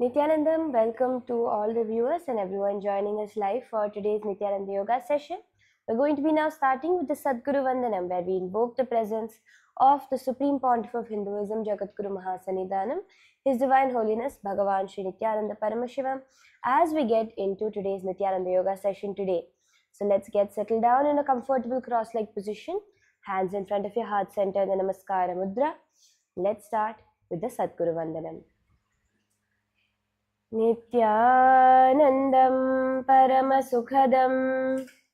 Nithyanandam, welcome to all the viewers and everyone joining us live for today's Nithyananda Yoga session. We're going to be now starting with the Sadguru Vandanam, where we invoke the presence of the Supreme Pontiff of Hinduism, Jagadguru Mahasannidhanam, His Divine Holiness Bhagavan Sri Nithyananda Paramashivam, as we get into today's Nithyananda Yoga session today. So let's get settled down in a comfortable cross-legged position, hands in front of your heart center, the Namaskara Mudra. Let's start with the Sadguru Vandanam. नित्यानन्दं परमसुखदं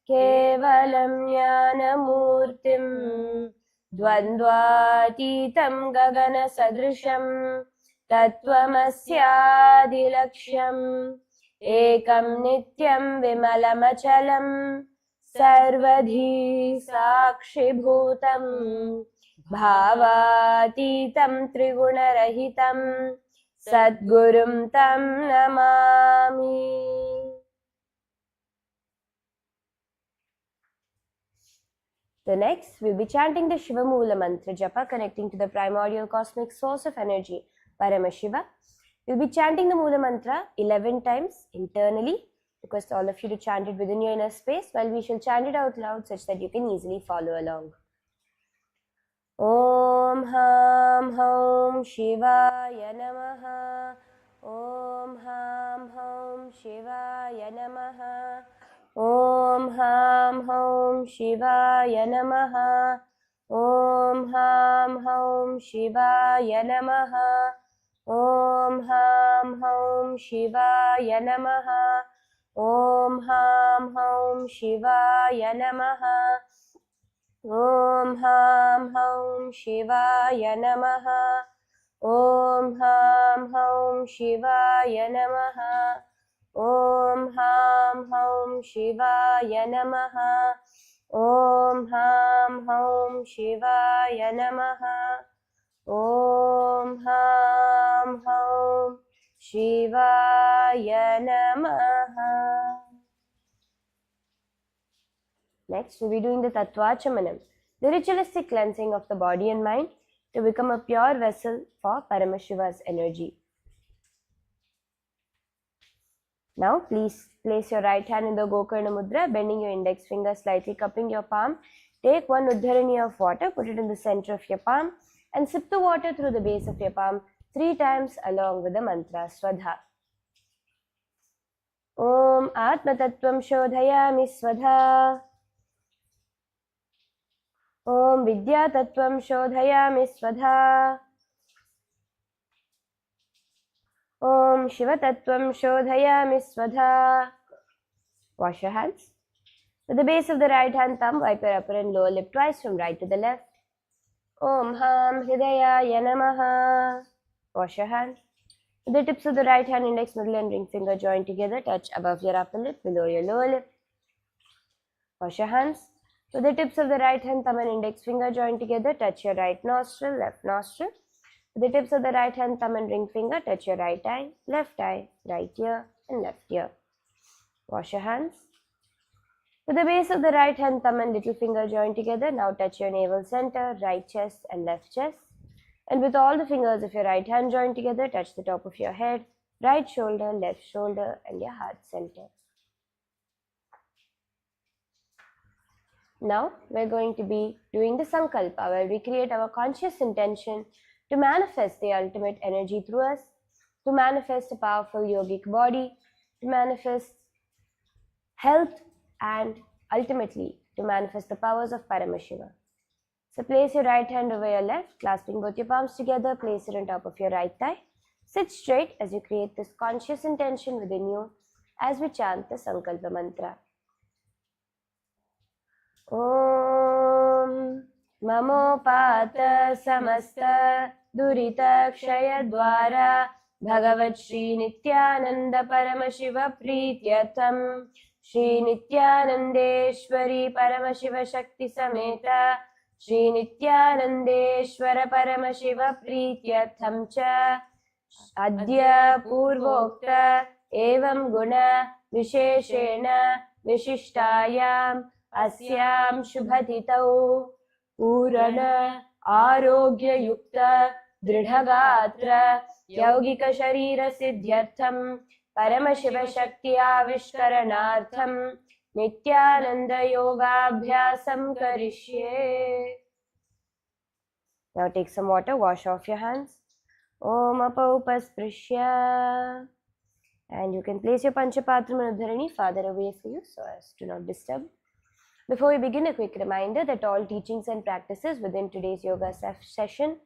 केवलं ज्ञानमूर्तिं द्वन्द्वातीतं गगनसदृशं तत्त्वमस्यादिलक्ष्यम् एकं नित्यं विमलमचलं सर्वधी साक्षिभूतं भावातीतं त्रिगुणरहितं Sadgurum tam namami. The next, we'll be chanting the Shiva Mula mantra japa, connecting to the primordial cosmic source of energy, Paramashiva. We'll be chanting the Mula mantra 11 times internally. Request all of you to chant it within your inner space, while we shall chant it out loud such that you can easily follow along. Om Ham Hom Shivaya Namaha. Om Ham Hom Shivaya Namaha. Om Ham Hom Shivaya Namaha. Om Ham Hom Shivaya Namaha. Om Ham Hom Shivaya Namaha. Om Ham Hom Shivaya Namaha. Om Ham Hom Shivaya Namaha. Om Ham Hom Shivaya Namaha. Om Ham Hom Shivaya Namaha. Om Ham Hom Shivaya Namaha. Om Ham Hom Shivaya Namaha. Next, we'll be doing the Tattvachamanam, the ritualistic cleansing of the body and mind to become a pure vessel for Paramashiva's energy. Now, please place your right hand in the Gokarna Mudra, bending your index finger slightly, cupping your palm. Take one Uddharani of water, put it in the center of your palm, and sip the water through the base of your palm 3 times along with the mantra Swadha. Om Atma Tattvam Shodhayami Swadha. Om Vidya Tattvam Shodhayami Swadha. Om Shiva Tattvam Shodhayami Swadha. Wash your hands. With the base of the right hand thumb, wipe your upper and lower lip twice from right to the left. Om Ham Hridayaya Namaha. Wash your hands. With the tips of the right hand, index, middle and ring finger joined together, touch above your upper lip, below your lower lip. Wash your hands. With the tips of the right hand, thumb and index finger joined together, touch your right nostril, left nostril. With the tips of the right hand, thumb and ring finger, touch your right eye, right ear and left ear. Wash your hands. With the base of the right hand, thumb and little finger joined together, now touch your navel center, right chest and left chest. And with all the fingers of your right hand joined together, touch the top of your head, right shoulder, left shoulder and your heart center. Now, we're going to be doing the Sankalpa, where we create our conscious intention to manifest the ultimate energy through us, to manifest a powerful yogic body, to manifest health, and ultimately to manifest the powers of Paramashiva. So place your right hand over your left, clasping both your palms together, place it on top of your right thigh. Sit straight as you create this conscious intention within you as we chant the Sankalpa mantra. Om Mamopata Samasta Durita Kshayadvara Bhagavat Shri Nithyananda Paramashiva Prityatham Shri Nithyanandeshwari Paramashiva Shakti Sameta Shri Nithyanandeshwara Paramashiva Prityatham Cha Adya Purvokta Evam Guna Visheshena Vishishtayam Asyam Shubhatitau Purana Arogya Yukta दृढगात्र यौगिकशरीरसिद्ध्यर्थं परमशिवशक्त्याविष्करणार्थं नित्यानन्दयोगाभ्यासं करिष्ये. Now take some water, wash off your hands. Om apaupasprisya. And you can place your Panchapatram and Udharani farther away for you so as to not disturb. Before we begin, a quick reminder that all teachings and practices within today's yoga session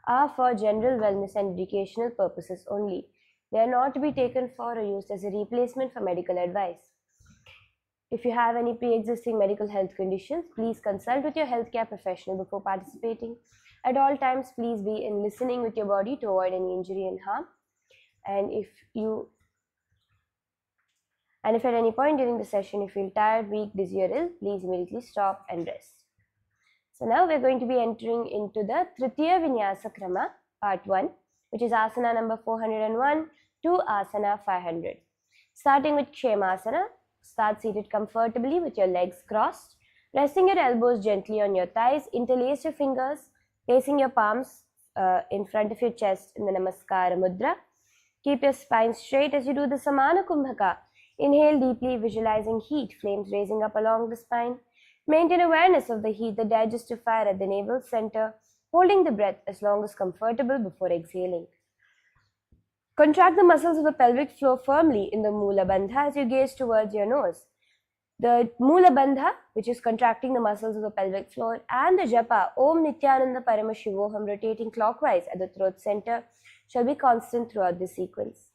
are for general wellness and educational purposes only. They are not to be taken for or used as a replacement for medical advice. If you have any pre-existing medical health conditions, please consult with your healthcare professional before participating. At all times, please be in listening with your body to avoid any injury and harm. And if at any point during the session you feel tired, weak, dizzy or ill, please immediately stop and rest. So now we're going to be entering into the Tritiya Vinyasa Krama, part 1, which is asana number 401 to asana 500. Starting with Kshemasana, start seated comfortably with your legs crossed, resting your elbows gently on your thighs, interlace your fingers, placing your palms in front of your chest in the Namaskara Mudra. Keep your spine straight as you do the Samana Kumbhaka. Inhale deeply, visualizing heat flames raising up along the spine. Maintain awareness of the heat, the digestive fire at the navel center, holding the breath as long as comfortable before exhaling. Contract the muscles of the pelvic floor firmly in the Mula Bandha as you gaze towards your nose. The Mula Bandha, which is contracting the muscles of the pelvic floor, and the Japa, Om Nithyananda Paramashivoham, rotating clockwise at the throat center, shall be constant throughout the sequence.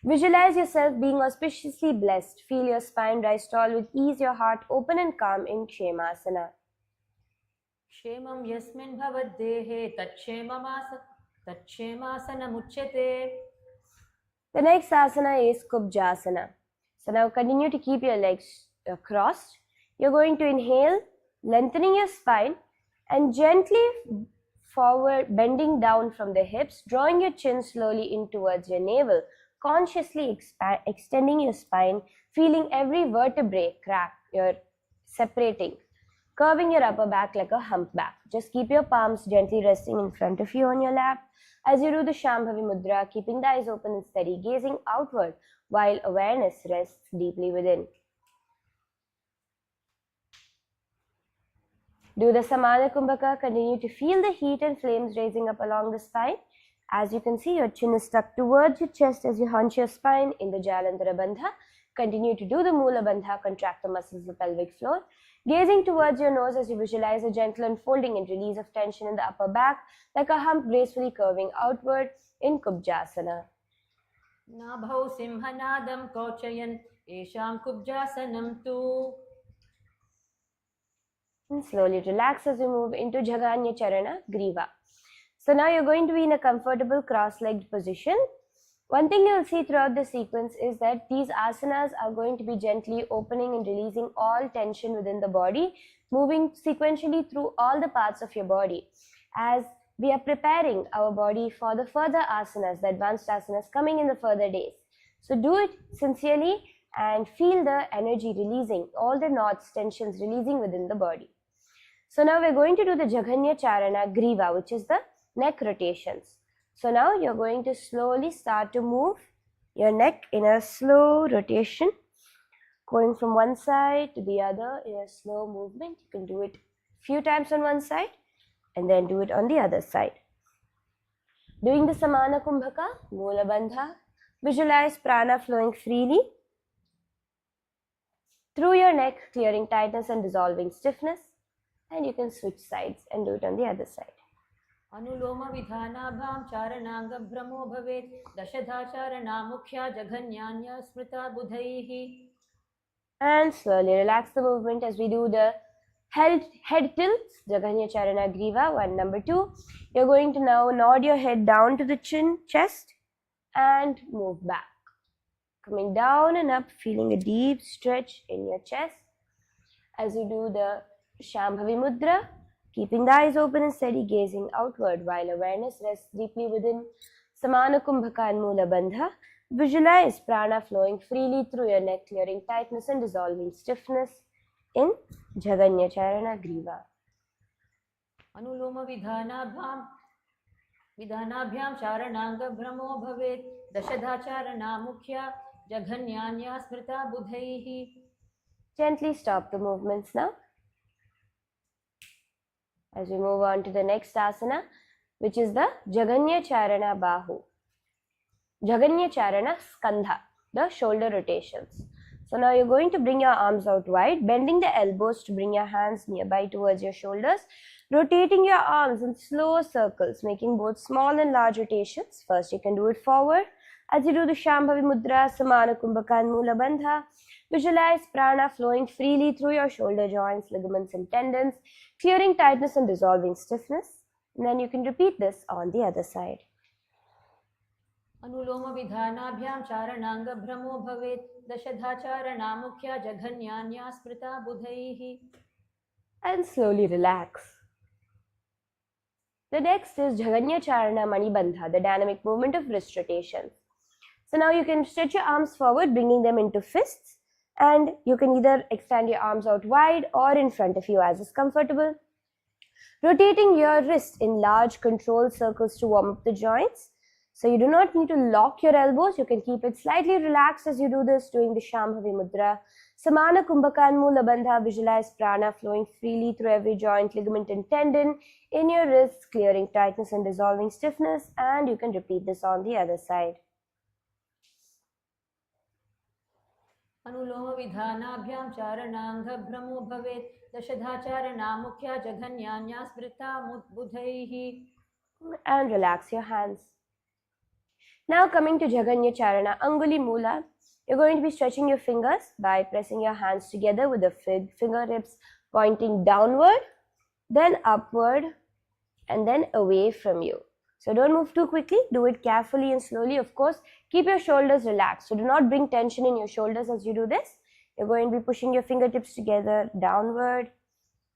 Visualize yourself being auspiciously blessed. Feel your spine rise tall with ease, your heart open and calm in Kshemasana. Kshemam yasmin bhavaddehe tatshemasanam uchyate. The next asana is Kubjasana. So now continue to keep your legs crossed. You're going to inhale, lengthening your spine and gently forward, bending down from the hips, drawing your chin slowly in towards your navel, consciously extending your spine, feeling every vertebrae crack, you're separating, curving your upper back like a humpback. Just keep your palms gently resting in front of you on your lap as you do the Shambhavi Mudra, keeping the eyes open and steady, gazing outward while awareness rests deeply within. Do the Samana Kumbhaka, continue to feel the heat and flames raising up along the spine. As you can see, your chin is stuck towards your chest as you hunch your spine in the Jalandhara Bandha. Continue to do the Mula Bandha, contract the muscles of the pelvic floor. Gazing towards your nose as you visualize a gentle unfolding and release of tension in the upper back, like a hump gracefully curving outward in Kubjasana. Nabhau simhanadam kochayan esham kubjasanam tu. And slowly relax as you move into Jaganya Charana Griva. So now you're going to be in a comfortable cross-legged position. One thing you'll see throughout the sequence is that these asanas are going to be gently opening and releasing all tension within the body, moving sequentially through all the parts of your body as we are preparing our body for the further asanas, the advanced asanas coming in the further days. So do it sincerely and feel the energy releasing, all the knots, tensions releasing within the body. So now we're going to do the Jaganya Charana Griva, which is the neck rotations. So now you're going to slowly start to move your neck in a slow rotation, going from one side to the other in a slow movement. You can do it a few times on one side and then do it on the other side. Doing the Samana Kumbhaka, Mula Bandha, visualize prana flowing freely through your neck, clearing tightness and dissolving stiffness. And you can switch sides and do it on the other side. Anuloma vidhanabham charananga brahmo bhavet dashadha charana mukhya jaghanyanya smrita budhaihi. And slowly relax the movement as we do the head tilts, Jaganya Charana Griva, one, number 2. You're going to now nod your head down to the chin, chest and move back. Coming down and up, feeling a deep stretch in your chest as you do the Shambhavi Mudra, keeping the eyes open and steady, gazing outward while awareness rests deeply within Samana Kumbhaka and Mula Bandha. Visualize prana flowing freely through your neck, clearing tightness and dissolving stiffness in Jaganya Charana Griva. Anuloma vidhanabham विधानाभ्यां चारणाङ्गभ्रमो भवेत् दशधाचारणा मुख्या जघन्यान्या स्मृता बुधैः. Gently stop the movements now. As we move on to the next asana, which is the Jaganya Charana Bahu. Jaganya Charana Skandha, the shoulder rotations. So now you're going to bring your arms out wide, bending the elbows to bring your hands nearby towards your shoulders, rotating your arms in slow circles, making both small and large rotations. First, you can do it forward. As you do the Shambhavi Mudra, Samana Kumbhaka and Mula Bandha, visualize prana flowing freely through your shoulder joints, ligaments and tendons, clearing tightness and dissolving stiffness. And then you can repeat this on the other side. अनुलोम विधानाभ्यां चारणाङ्गभ्रमो भवेत् दशधाचारणा मुख्या जघन्यान्या स्मृता बुधैः. And slowly relax. The next is Jaganya Charana Mani Bandha, the dynamic movement of wrist rotations. So now you can stretch your arms forward, bringing them into fists, and you can either extend your arms out wide or in front of you as is comfortable. Rotating your wrist in large controlled circles to warm up the joints. So you do not need to lock your elbows. You can keep it slightly relaxed as you do this, doing the Shambhavi Mudra. Samana Kumbhaka and Mula Bandha, visualize prana flowing freely through every joint, ligament and tendon in your wrists, clearing tightness and dissolving stiffness. And you can repeat this on the other side. अनुलोम विधानाभ्यां चारणाङ्गभ्रमो भवेत् दशधाचारणा मुख्या जघन्यान्या स्मृता बुधैः. And relax your hands. Now coming to Jaganya Charana Anguli Mula, you're going to be stretching your fingers by pressing your hands together with the fingertips pointing downward, then upward, and then away from you. So don't move too quickly, do it carefully and slowly. Of course, keep your shoulders relaxed. So do not bring tension in your shoulders as you do this. You're going to be pushing your fingertips together, downward,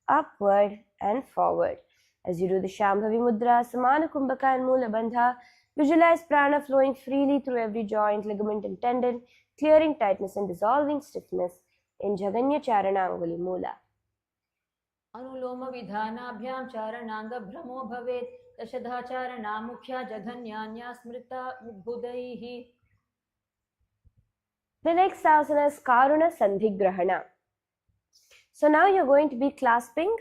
upward, and forward. As you do the Shambhavi Mudra, Samana Kumbhaka and Mula Bandha, visualize prana flowing freely through every joint, ligament and tendon, clearing tightness and dissolving stiffness in Jaganya Charana Anguli Mula. अनुलोम विधानाभ्यां चारणाङ्गभ्रमो भवेत् दशधाचारणा मुख्या जघन्यान्या स्मृता बुधैः. The next asana is Karuna Sandhigrahana. So now you're going to be clasping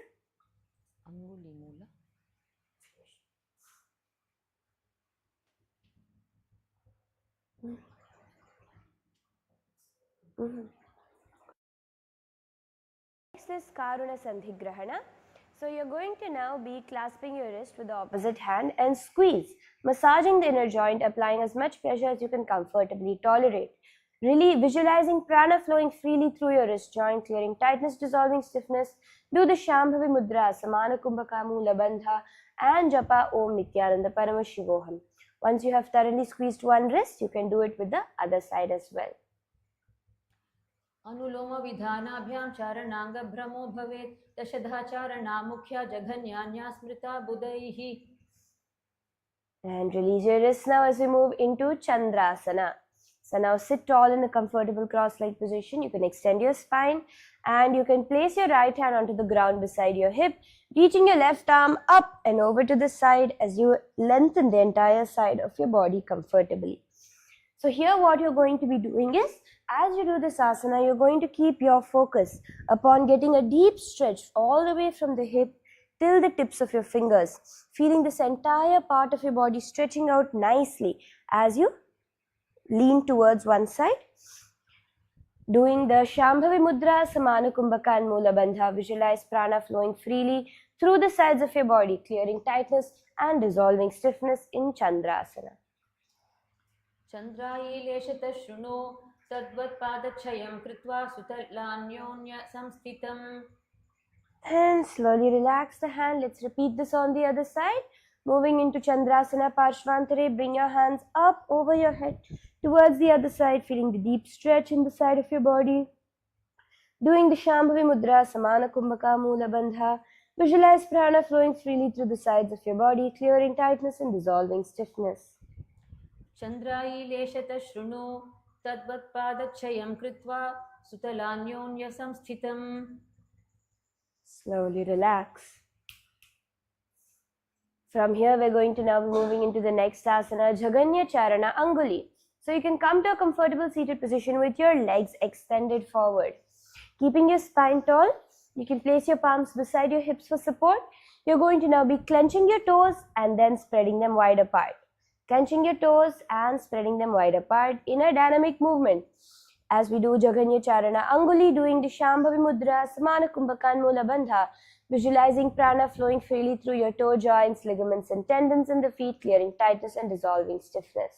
Next is Karuna Sandhigrahana. So you're going to now be clasping your wrist with the opposite hand and squeeze, massaging the inner joint, applying as much pressure as you can comfortably tolerate. Really visualizing prana flowing freely through your wrist joint, clearing tightness, dissolving stiffness. Do the Shambhavi Mudra, Samana Kumbhaka Mula Bandha, and Japa Om Nithyananda Paramashivoham. Once you have thoroughly squeezed one wrist, you can do it with the other side as well. अनुलोम विधानाभ्यां चारणाङ्गभ्रमो भवेत् दशधाचारणा मुख्या जघन्यान्या स्मृता बुधैः. And release your wrists now as we move into Chandrasana. So now sit tall in a comfortable cross-legged position. You can extend your spine and you can place your right hand onto the ground beside your hip, reaching your left arm up and over to the side as you lengthen the entire side of your body comfortably. So here what you're going to be doing is, as you do this asana, you're going to keep your focus upon getting a deep stretch all the way from the hip till the tips of your fingers, feeling this entire part of your body stretching out nicely as you lean towards one side. Doing the Shambhavi Mudra, Samana Kumbhaka and Mula Bandha, visualize prana flowing freely through the sides of your body, clearing tightness and dissolving stiffness in Chandrasana. चन्द्रायीलेशतः शृणु तद्वत्पादक्षयं कृत्वा सुतलान्योन्य संस्थितम्. And slowly relax the hand. Let's repeat this on the other side. Moving into Chandrasana Parshvantare, bring your hands up over your head towards the other side, feeling the deep stretch in the side of your body. Doing the Shambhavi Mudra, Samana Kumbhaka Mula Bandha, visualize prana flowing freely through the sides of your body, clearing tightness and dissolving stiffness. चन्द्रायीलेशतः शृणु तद्वत्पादक्षयं कृत्वा सुतलान्योन्य संस्थितम्. Slowly relax. From here, we're going to now be moving into the next asana, Jaganya Charana Anguli. So you can come to a comfortable seated position with your legs extended forward. Keeping your spine tall, you can place your palms beside your hips for support. You're going to now be clenching your toes and then spreading them wide apart. Clenching your toes and spreading them wide apart in a dynamic movement. As we do Jaganya Charana Anguli, doing the Shambhavi Mudra, Samana Kumbhakan Mula Bandha, visualizing prana flowing freely through your toe joints, ligaments and tendons in the feet, clearing tightness and dissolving stiffness.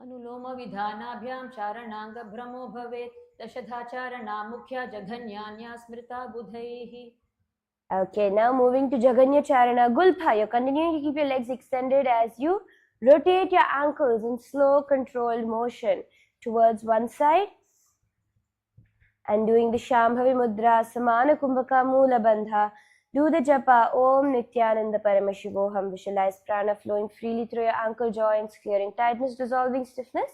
Anuloma vidhanabhyam charananga brahmo bhavet dashadhacharana mukhya jaghanyanya smrita budhaihi. Okay, now moving to Jaganya Charana Gulpa. You're continuing to keep your legs extended as you rotate your ankles in slow controlled motion towards one side and doing the Shambhavi Mudra, Samana Kumbhaka Mula Bandha. Do the japa Om Nithyananda Paramashivoham. Visualize prana flowing freely through your ankle joints, clearing tightness, dissolving stiffness.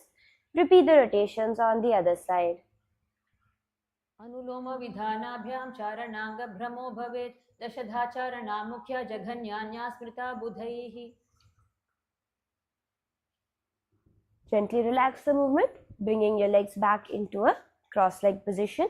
Repeat the rotations on the other side. Anuloma vidhanabhyam charananga brahmo bhavet dashadhacharana mukhya jaghanyanya smrita budhaihi. Gently relax the movement, bringing your legs back into a cross-legged position.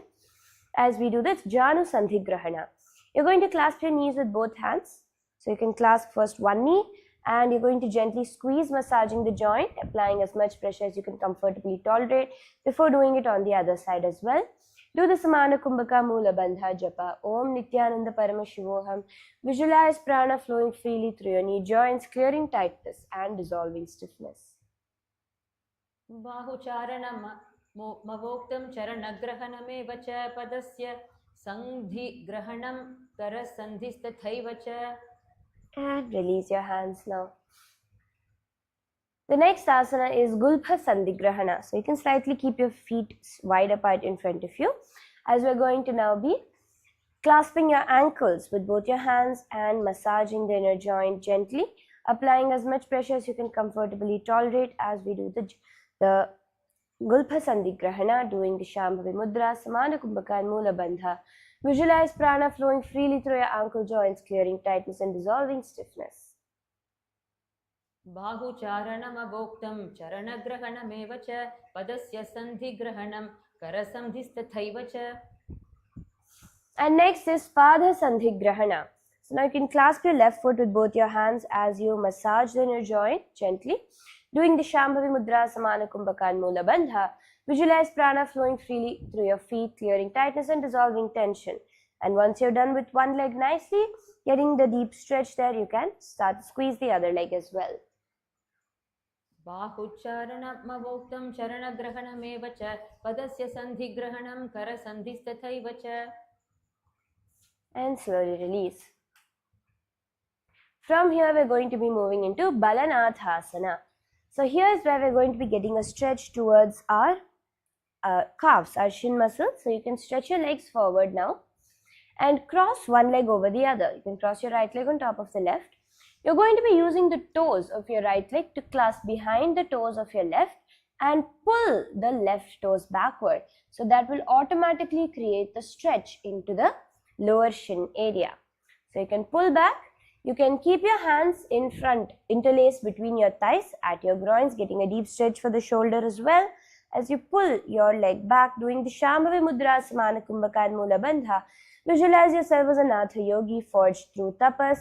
As we do this, Janu Sandhi Grahana. You're going to clasp your knees with both hands. So you can clasp first one knee and you're going to gently squeeze, massaging the joint, applying as much pressure as you can comfortably tolerate before doing it on the other side as well. Do the Samana Kumbhaka Mula Bandha Japa Om Nithyananda Paramashivoham. Visualize prana flowing freely through your knee joints, clearing tightness and dissolving stiffness. Bahucharanam mavoktam charanagrahanameva cha padasya sandhi grahanam karasandhistathaiva cha. And release your hands now. The next asana is Gulbha Sandhigrahana. So you can slightly keep your feet wide apart in front of you, as we're going to now be clasping your ankles with both your hands and massaging the inner joint gently, applying as much pressure as you can comfortably tolerate as we do the Gulbha Sandhigrahana, doing the Shambhavi Mudra, Samana Kumbhaka and Mula Bandha. Visualize prana flowing freely through your ankle joints, clearing tightness and dissolving stiffness. Bahucharanam avoktam charanagrahanameva cha padasya sandhigrahanam karasandhistathaiva cha. And next is Padha Sandhigrahana. So now you can clasp your left foot with both your hands as you massage the inner joint gently, doing the Shambhavi Mudra, Samana Kumbhaka and Mula Bandha. Visualize prana flowing freely through your feet, clearing tightness and dissolving tension. And once you're done with one leg nicely, getting the deep stretch there, you can start to squeeze the other leg as well. Bahucharanam avoktam charanagrahanameva cha padasya sandhigrahanam karasandhistathaiva cha. And slowly release. From here, we're going to be moving into Balanathasana. So here is where we're going to be getting a stretch towards our calves, our shin muscles. So you can stretch your legs forward now and cross one leg over the other. You can cross your right leg on top of the left. You're going to be using the toes of your right leg to clasp behind the toes of your left and pull the left toes backward. So that will automatically create the stretch into the lower shin area. So you can pull back. You can keep your hands in front, interlaced between your thighs at your groins, getting a deep stretch for the shoulder as well. As you pull your leg back, doing the Shambhavi Mudra, Samana Kumbhaka and Mula Bandha. Visualize yourself as a Natha yogi forged through tapas.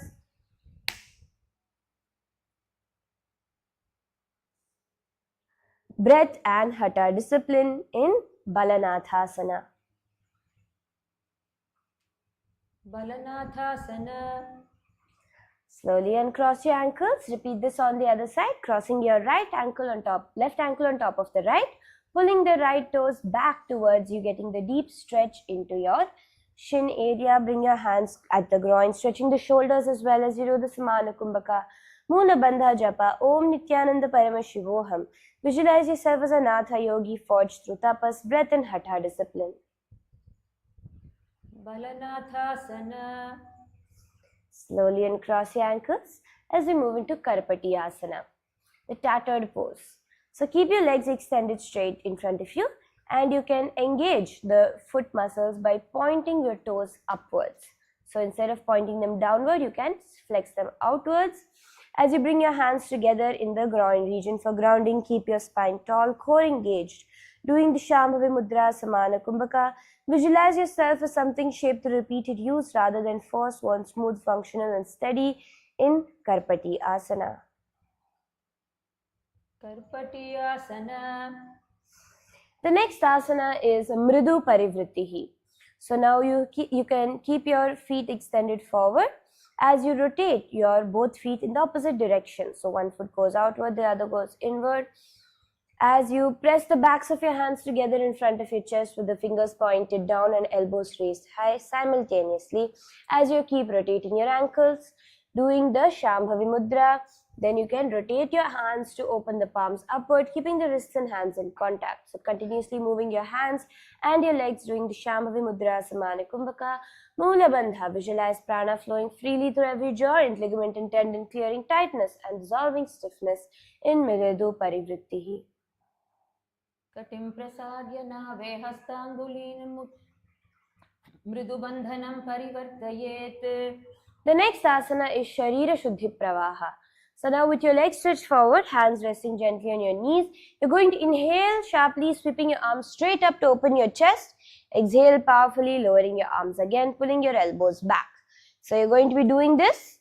Breath and Hatha discipline in Balanathasana. Balanathasana. Slowly uncross your ankles. Repeat this on the other side, crossing your right ankle on top, left ankle on top of the right, pulling the right toes back towards you, getting the deep stretch into your shin area. Bring your hands at the groin, stretching the shoulders as well as you do the Samana Kumbhaka. Mula Bandha Japa Om Nithyananda Paramashivoham. Visualize yourself as a Natha yogi forged through tapas, breath and Hatha discipline. Balanathasana. Slowly uncross your ankles as we move into Karpati Asana, the tattered pose. So keep your legs extended straight in front of you and you can engage the foot muscles by pointing your toes upwards. So instead of pointing them downward, you can flex them outwards. As you bring your hands together in the groin region for grounding, keep your spine tall, core engaged. Doing the Shambhavi Mudra, Samana Kumbhaka, visualize yourself as something shaped through repeated use rather than force, one smooth, functional and steady in Karpati Asana. Karpati Asana. The next asana is Mridu Parivrittihi. So now you can keep your feet extended forward as you rotate your both feet in the opposite direction. So one foot goes outward, the other goes inward. As you press the backs of your hands together in front of your chest with the fingers pointed down and elbows raised high simultaneously as you keep rotating your ankles, doing the Shambhavi Mudra. Then you can rotate your hands to open the palms upward, keeping the wrists and hands in contact. So continuously moving your hands and your legs, doing the Shambhavi Mudra, Samana Kumbhaka, Mula Bandha. Visualize prana flowing freely through every joint, ligament and tendon, clearing tightness and dissolving stiffness in Mridu Parivrittihi. Katim prasadya nave hastangulinam mridubandhanam parivartayet. The next asana is Sharira Shuddhi Pravaha. So now with your legs stretched forward, hands resting gently on your knees, you're going to inhale sharply, sweeping your arms straight up to open your chest. Exhale powerfully, lowering your arms again, pulling your elbows back. So you're going to be doing this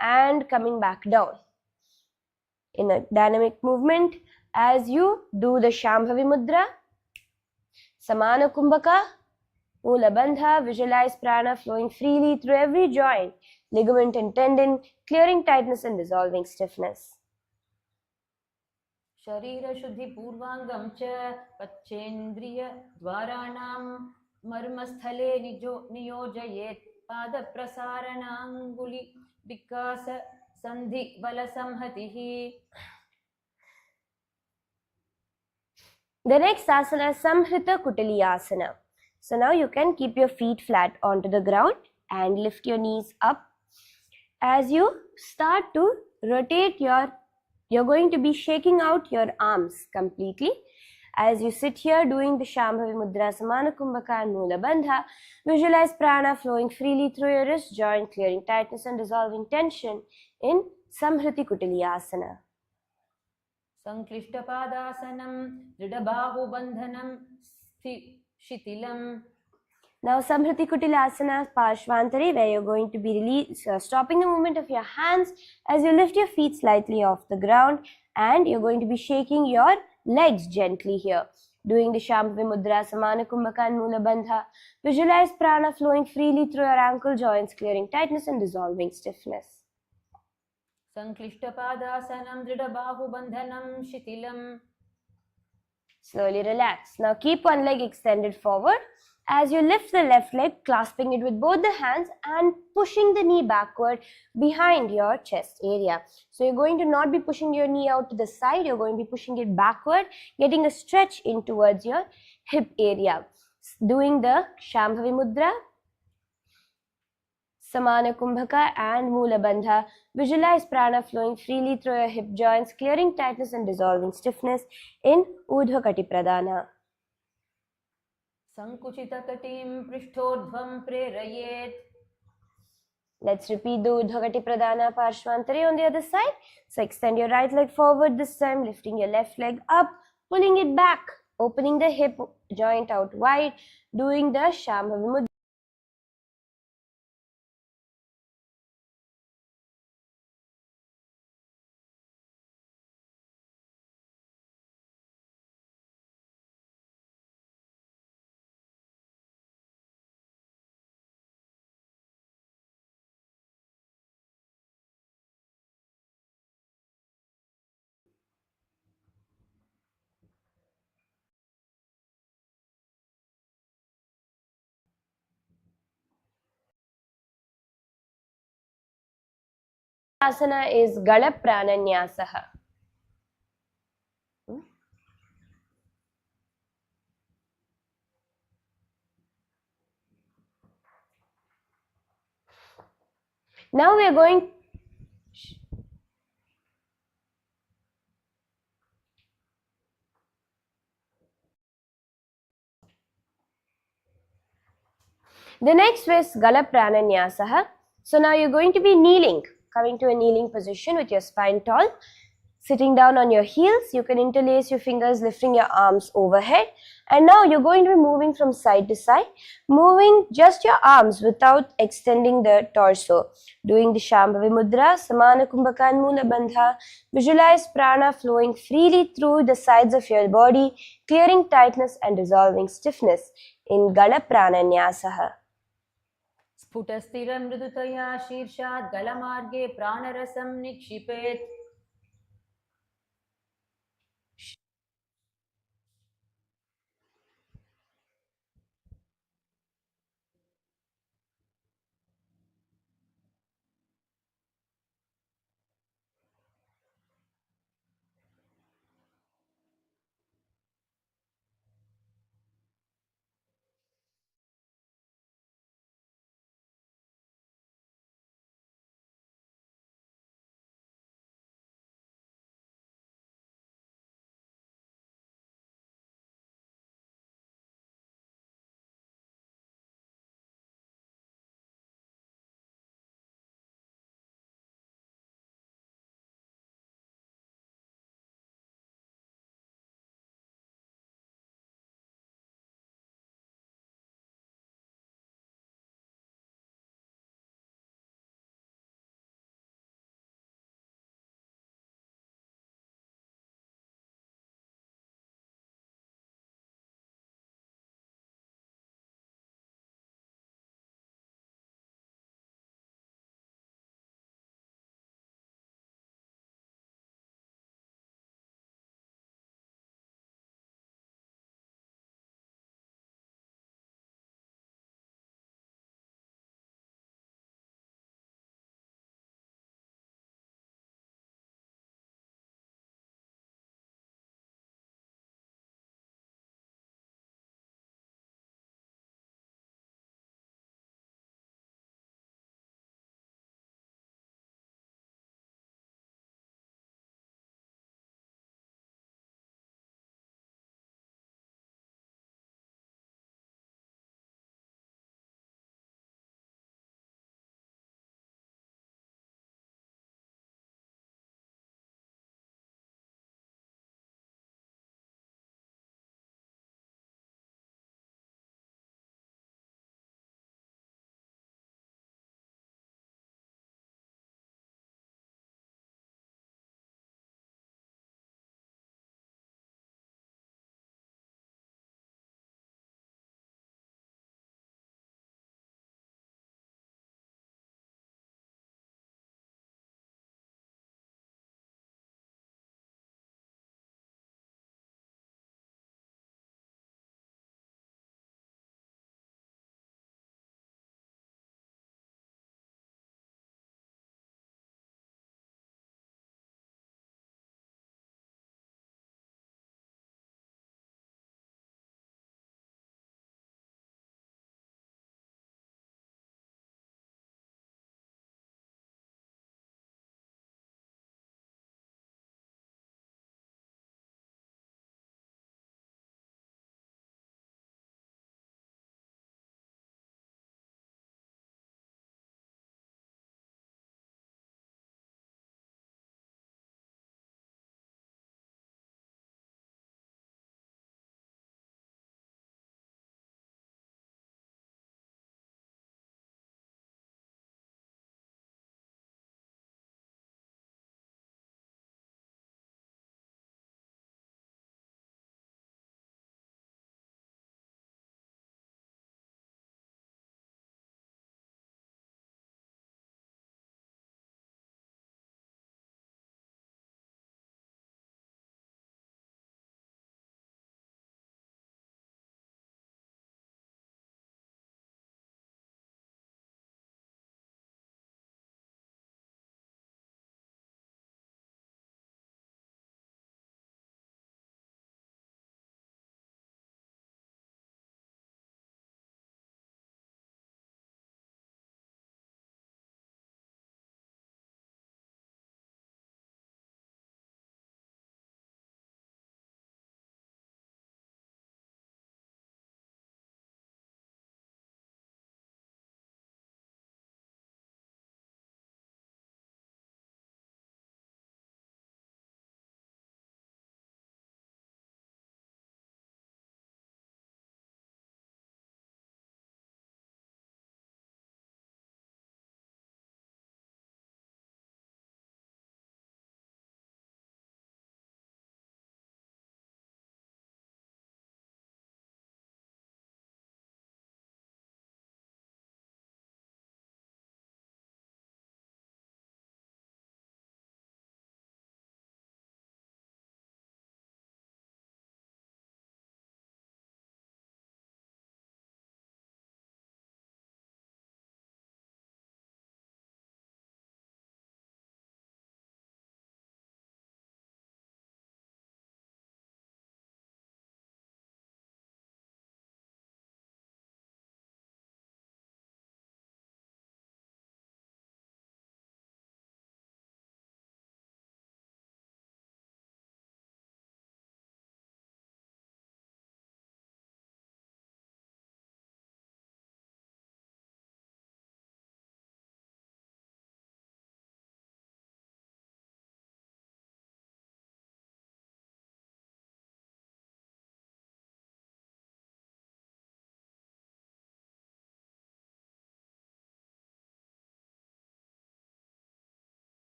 and coming back down in a dynamic movement as you do the Shambhavi Mudra, Samana Kumbhaka, Mula Bandha. Visualize prana flowing freely through every joint, ligament and tendon, clearing tightness and dissolving stiffness. Sharira Shuddhi Purvangam cha Pachendriya Dvaranam Marmasthale Niyojayet Pada Prasarananguli Vikasa Sandhi Balasamhatihi. The next asana is Samhrita Kutali Asana. So now you can keep your feet flat onto the ground and lift your knees up. As you start to rotate you're going to be shaking out your arms completely. As you sit here doing the Shambhavi Mudra, Samana Kumbhaka and Mula Bandha, visualize prana flowing freely through your wrist joint, clearing tightness and dissolving tension in Samhriti Kutali Asana. Sanklishtapadāsanam Dridabāhubandhanam Shitilam. Now Samhriti Kutilasana Parshvantari, where you're going to be stopping the movement of your hands as you lift your feet slightly off the ground, and you're going to be shaking your legs gently here. Doing the Shambhavi Mudra, Samana Kumbhaka and Mula Bandha. Visualize prana flowing freely through your ankle joints, clearing tightness and dissolving stiffness. Sanklishtapadāsanam Dridabāhubandhanam Shitilam. Slowly relax. Now keep one leg extended forward as you lift the left leg, clasping it with both the hands and pushing the knee backward behind your chest area. So you're going to not be pushing your knee out to the side, you're going to be pushing it backward, getting a stretch in towards your hip area. Doing the Shambhavi Mudra, Samana Kumbhaka and Mula Bandha. Visualize prana flowing freely through your hip joints, clearing tightness and dissolving stiffness in Urdhva Kati Pradhana. Sankuchita Katim Prishthodvam Prerayet. Let's repeat the Urdhva Kati Pradhana Parshvantari on the other side. So extend your right leg forward this time, lifting your left leg up, pulling it back, opening the hip joint out wide, doing the Shambhavi Mudra. Asana is Gala Prananyasaha. Now we are going The next is Gala Prananyasaha. So now you're going to be kneeling, coming to a kneeling position with your spine tall. Sitting down on your heels, you can interlace your fingers, lifting your arms overhead. And now you're going to be moving from side to side, moving just your arms without extending the torso. Doing the Shambhavi Mudra, Samana Kumbhakan Mula Bandha. Visualize prana flowing freely through the sides of your body, clearing tightness and dissolving stiffness in Gala Prananyasaha. स्फुटस्थिरं मृदुतया शीर्षात् गलमार्गे प्राणरसं निक्षिपेत्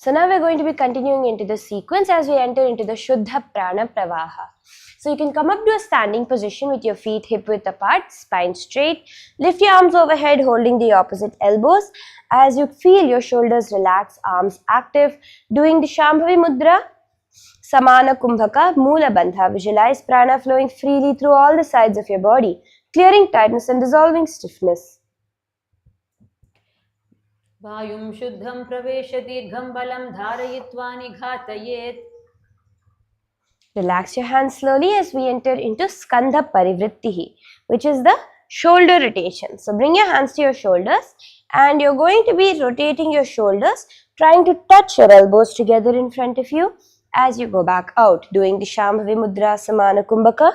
So now we're going to be continuing into the sequence as we enter into the Shuddha Prana Pravaha. So you can come up to a standing position with your feet hip width apart, spine straight. Lift your arms overhead, holding the opposite elbows. As you feel your shoulders relax, arms active, doing the Shambhavi Mudra, Samana Kumbhaka, Moola Bandha. Visualize prana flowing freely through all the sides of your body, clearing tightness and dissolving stiffness. वायुं शुद्धं प्रवेश दीर्घं बलं धारयित्वा निघातयेत्. Relax your hands slowly as we enter into Skandha Parivrittihi, which is the shoulder rotation. So bring your hands to your shoulders and you're going to be rotating your shoulders, trying to touch your elbows together in front of you as you go back out, doing the Shambhavi Mudra Samana Kumbhaka.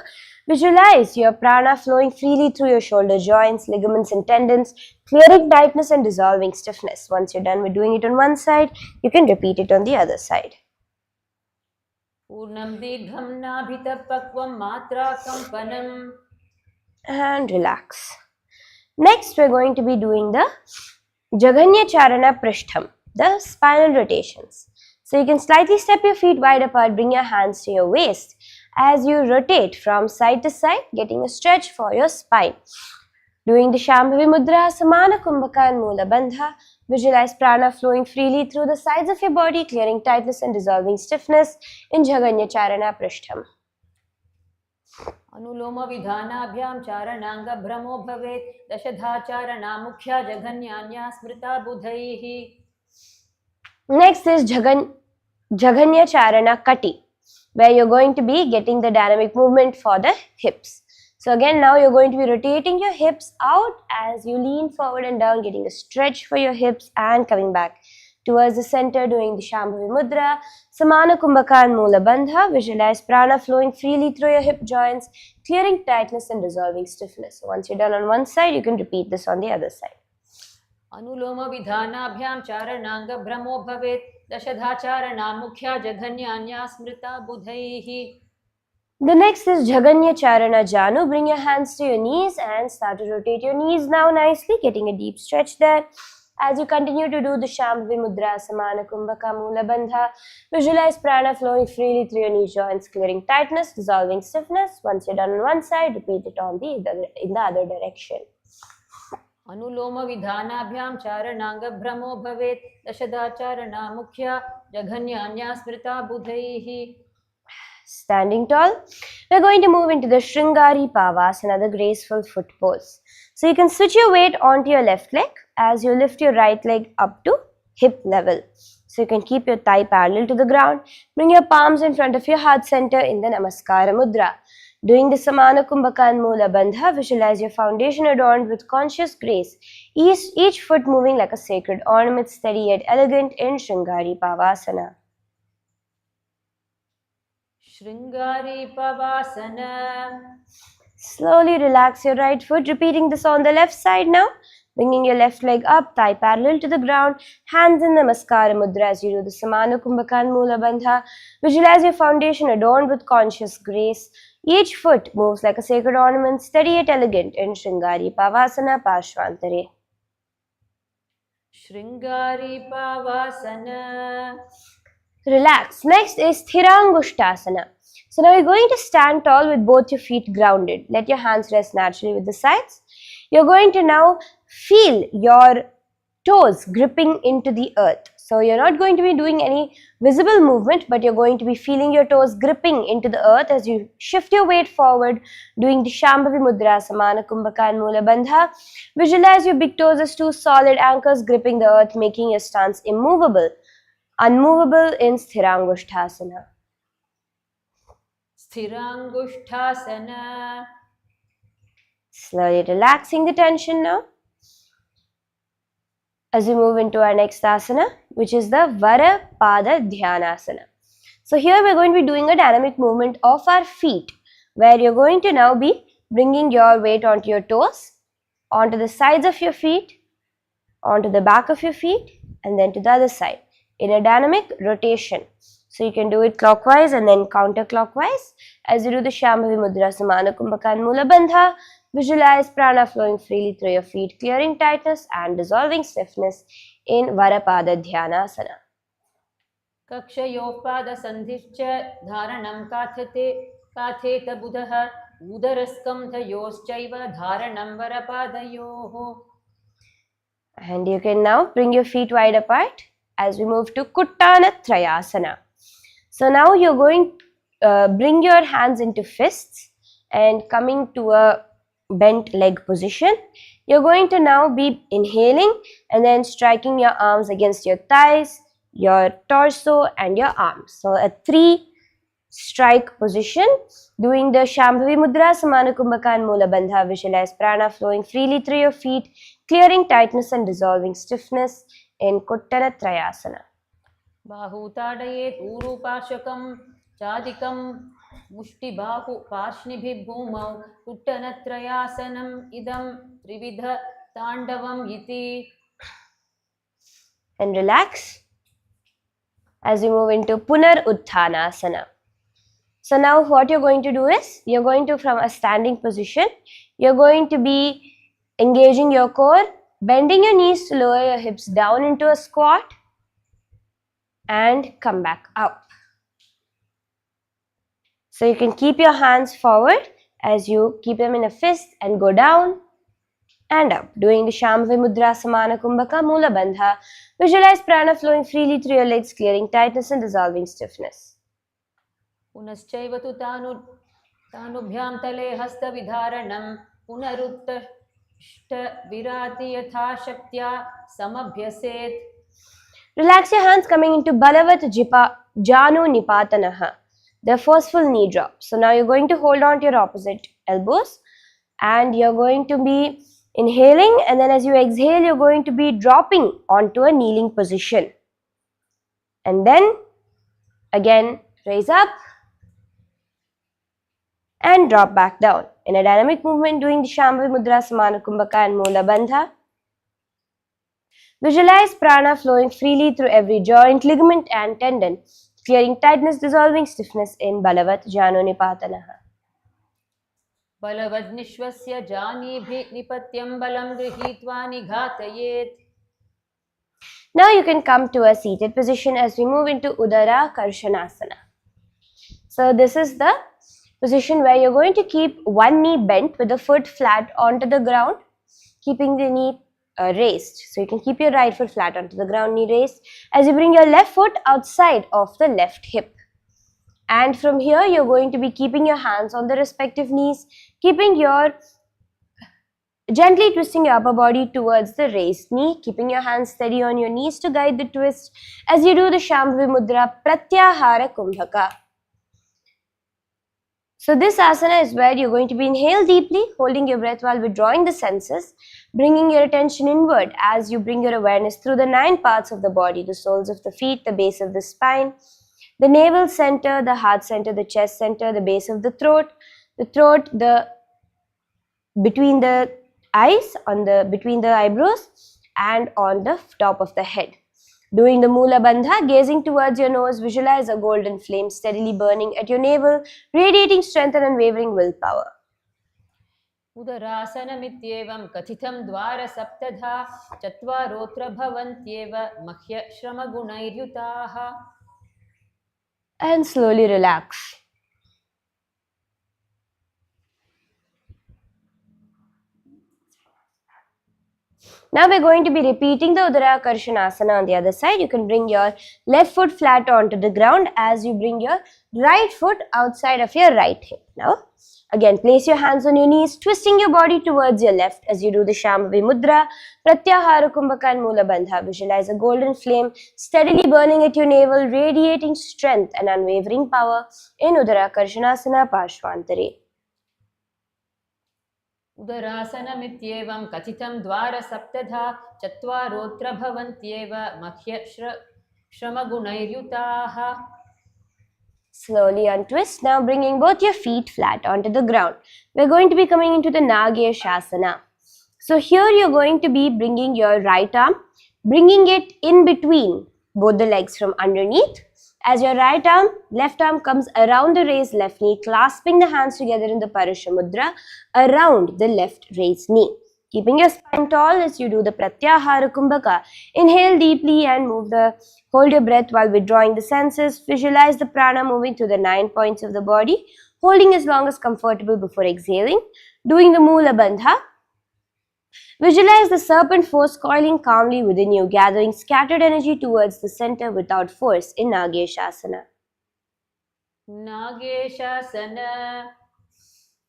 Visualize your prana flowing freely through your shoulder joints, ligaments and tendons, clearing tightness and dissolving stiffness. Once you're done with doing it on one side, you can repeat it on the other side. पूर्णं दीर्घं नाभितः पक्वं मात्रा कंपनम्. And relax. Next, we're going to be doing the Jaganya Charana Prishtham, the spinal rotations. So you can slightly step your feet wide apart, bring your hands to your waist as you rotate from side to side, getting a stretch for your spine. Doing the Shambhavi Mudra, Samana Kumbhaka and Moola Bandha. Visualize prana flowing freely through the sides of your body, clearing tightness and dissolving stiffness in Jaganya Charana Prishtham. अनुलोम विधानाभ्यां चारणांग भ्रमो भवेत्. दशधा चारणा मुख्या जघन्यान्या स्मृता बुधैः. Next is Jaganya Charana Kati, where you're going to be getting the dynamic movement for the hips. So again, now you're going to be rotating your hips out as you lean forward and down, getting a stretch for your hips and coming back towards the center, doing the Shambhavi Mudra, Samana Kumbhaka and Moola Bandha. Visualize prana flowing freely through your hip joints, clearing tightness and dissolving stiffness. So once you're done on one side, you can repeat this on the other side. अनुलोम विधानाभ्यां चारणांग भ्रमो भवेत्. दशधा चारणा मुख्या जघन्यान्या स्मृता बुधैः. The next is Jaganya Charana Janu. Bring your hands to your knees and start to rotate your knees now nicely, getting a deep stretch there. As you continue to do the Shambhavi Mudra, Samana Kumbhaka, Moola Bandha, visualize prana flowing freely through your knee joints, clearing tightness, dissolving stiffness. Once you're done on one side, repeat it on in the other direction. अनुलोम विधानाभ्यां चारणांग भ्रमो भवेत्. दशधा चारणा मुख्या जघन्यान्या स्मृता बुधैः. Standing tall, we're going to move into the Shringari Pavasana, the graceful foot pose. So you can switch your weight onto your left leg as you lift your right leg up to hip level. So you can keep your thigh parallel to the ground. Bring your palms in front of your heart center in the Namaskara Mudra. Doing the Samana Kumbhaka and Moola Bandha, visualize your foundation adorned with conscious grace. Each foot moving like a sacred ornament, steady yet elegant in Shringari Pavasana. Shringari Pavasana. Slowly relax your right foot, repeating this on the left side now. Bringing your left leg up, thigh parallel to the ground, hands in Namaskara Mudra as you do the Samana Kumbhaka and Moola Bandha. Visualize your foundation adorned with conscious grace. Each foot moves like a sacred ornament, steady yet elegant in Shringari Pavasana Parshvantare. Shringari Pavasana. Relax. Next is Thirangushtasana. So now you're going to stand tall with both your feet grounded. Let your hands rest naturally with the sides. You're going to now feel your toes gripping into the earth. So you're not going to be doing any visible movement, but you're going to be feeling your toes gripping into the earth as you shift your weight forward, doing the Shambhavi Mudra, Samana Kumbhaka and Moola Bandha. Visualize your big toes as two solid anchors gripping the earth, making your stance immovable, unmovable in Sthirangushtasana. Sthirangushtasana. Slowly relaxing the tension now. As we move into our next asana, which is the Vara Pada Dhyanasana. So here we're going to be doing a dynamic movement of our feet, where you're going to now be bringing your weight onto your toes, onto the sides of your feet, onto the back of your feet, and then to the other side in a dynamic rotation. So you can do it clockwise and then counterclockwise. As you do the Shambhavi Mudra, Samana Kumbhaka and Moola Bandha, visualize prana flowing freely through your feet, clearing tightness and dissolving stiffness in Varapada Dhyanasana. कक्षयोपादसन्धिश्च धारणं काथेत बुधः उदरस्कन्धयोश्चैव धारणं वरपादयोः. And you can now bring your feet wide apart as we move to Kuttana Trayasana. So now you're going to bring your hands into fists and coming to a bent leg position. You're going to now be inhaling and then striking your arms against your thighs, your torso and your arms. So a 3 strike position, doing the Shambhavi Mudra, Samana Kumbhaka and Mula Bandha. Visualize prana flowing freely through your feet, clearing tightness and dissolving stiffness in Kuttana Trayasana. बाहूताडयेत् ऊरूपार्श्वकं चादिकं मुष्टिबाहु पार्ष्णिभिः भूमौ कुट्टनत्रयासनम् इदं त्रिविध ताण्डवम् इति. And relax as you move into Punar Utthanasana. So now what you're going to do is, you're going to, from a standing position, you're going to be engaging your core, bending your knees to lower your hips down into a squat and come back up. So you can keep your hands forward as you keep them in a fist and go down and up, doing the Shambhavi Mudra, Samana Kumbhaka, Mula Bandha. Visualize prana flowing freely through your legs, clearing tightness and dissolving stiffness. पुनश्चैव तु तानुभ्यां तले हस्तविधारणं पुनरुत्तिष्ठ विराति यथाशक्त्या समभ्यसेत्. Relax your hands coming into Balavat Janu Nipatanaha, the forceful knee drop. So now you're going to hold on to your opposite elbows and you're going to be inhaling, and then as you exhale you're going to be dropping onto a kneeling position. And then again raise up and drop back down in a dynamic movement, doing the Shambhavi Mudra, Samana Kumbhaka and Mula Bandha. Visualize prana flowing freely through every joint, ligament and tendon, clearing tightness, dissolving stiffness in Balavat Janu Nipatanaha. बलवद्निश्वस्य जानीभिः निपत्यं बलं गृहीत्वा निघातयेत्. Now you can come to a seated position as we move into Udara Karshanasana. So this is the position where you're going to keep one knee bent with the foot flat onto the ground, keeping the knee raised. So you can keep your right foot flat onto the ground, knee raised, as you bring your left foot outside of the left hip. And from here you're going to be keeping your hands on the respective knees, gently twisting your upper body towards the raised knee, keeping your hands steady on your knees to guide the twist as you do the Shambhavi Mudra Pratyahara Kumbhaka. So this asana is where you're going to be inhale deeply, holding your breath while withdrawing the senses, bringing your attention inward as you bring your awareness through the 9 parts of the body, the soles of the feet, the base of the spine, the navel center, the heart center, the chest center, the base of the throat, between the eyes, between the eyebrows and on the top of the head. Doing the Mula Bandha, gazing towards your nose, visualize a golden flame steadily burning at your navel, radiating strength and unwavering willpower. उदरासनमित्येवं कथितं द्वारसप्तधा चत्वारोऽत्र भवन्त्येव मह्य श्रमगुणैर्युताः. And slowly relax. Now we're going to be repeating the Udara Karshanasana on the other side. You can bring your left foot flat onto the ground as you bring your right foot outside of your right hip. Now, again, place your hands on your knees, twisting your body towards your left as you do the Shambhavi Mudra, Pratyahara Kumbhaka and Mula Bandha. Visualize a golden flame steadily burning at your navel, radiating strength and unwavering power in Udara Karshanasana Parshvantare. उदरासनमित्येवं कथितं द्वारसप्तधा चत्वारोऽत्र भवन्त्येव मह्य श्रमगुणैर्युताः. Slowly untwist. Now bringing both your feet flat onto the ground. We're going to be coming into the Nageshasana. So here you're going to be bringing your right arm, bringing it in between both the legs from underneath. As your left arm comes around the raised left knee, clasping the hands together in the Parasha Mudra around the left raised knee. Keeping your spine tall as you do the Pratyahara Kumbhaka, inhale deeply and hold your breath while withdrawing the senses. Visualize the prana moving through the 9 points of the body, holding as long as comfortable before exhaling. Doing the Mula Bandha. Visualize the serpent force coiling calmly within you, gathering scattered energy towards the center without force in Nageshasana. Nageshasana.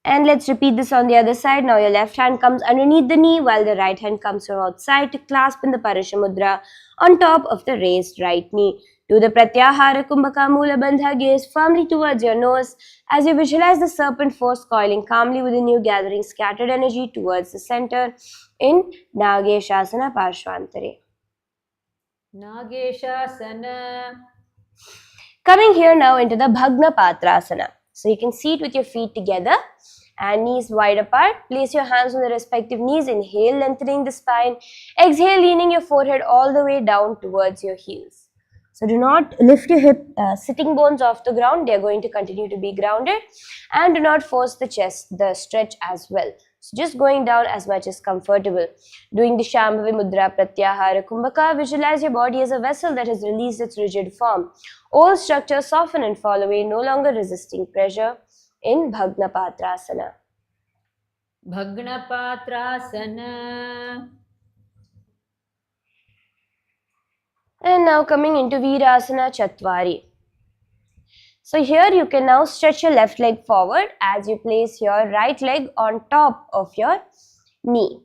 And let's repeat this on the other side. Now your left hand comes underneath the knee while the right hand comes from outside to clasp in the Parashamudra on top of the raised right knee. Do the Pratyahara Kumbhaka Mula Bandha, gaze firmly towards your nose as you visualize the serpent force coiling calmly within you, gathering scattered energy towards the center in Nageshasana Parshvantare. Nageshasana. Coming here now into the Bhagna Patrasana. So you can seat with your feet together and knees wide apart. Place your hands on the respective knees. Inhale, lengthening the spine. Exhale, leaning your forehead all the way down towards your heels. So do not lift your sitting bones off the ground. They are going to continue to be grounded. And do not force the stretch as well. So just going down as much as comfortable. Doing the Shambhavi Mudra Pratyahara Kumbhaka, visualize your body as a vessel that has released its rigid form. All structures soften and fall away, no longer resisting pressure in Bhagna Patrasana. Bhagna Patrasana. And now coming into Virasana Chatwari. So here you can now stretch your left leg forward as you place your right leg on top of your knee.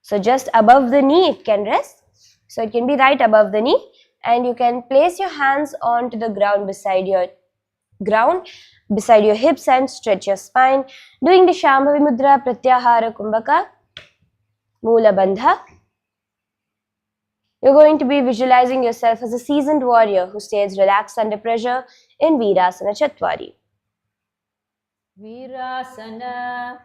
So just above the knee it can rest. So it can be right above the knee, and you can place your hands onto the ground beside your hips and stretch your spine. Doing the Shambhavi Mudra Pratyahara Kumbhaka Mula Bandha. You're going to be visualizing yourself as a seasoned warrior who stays relaxed under pressure in Virasana Chatwari. Virasana.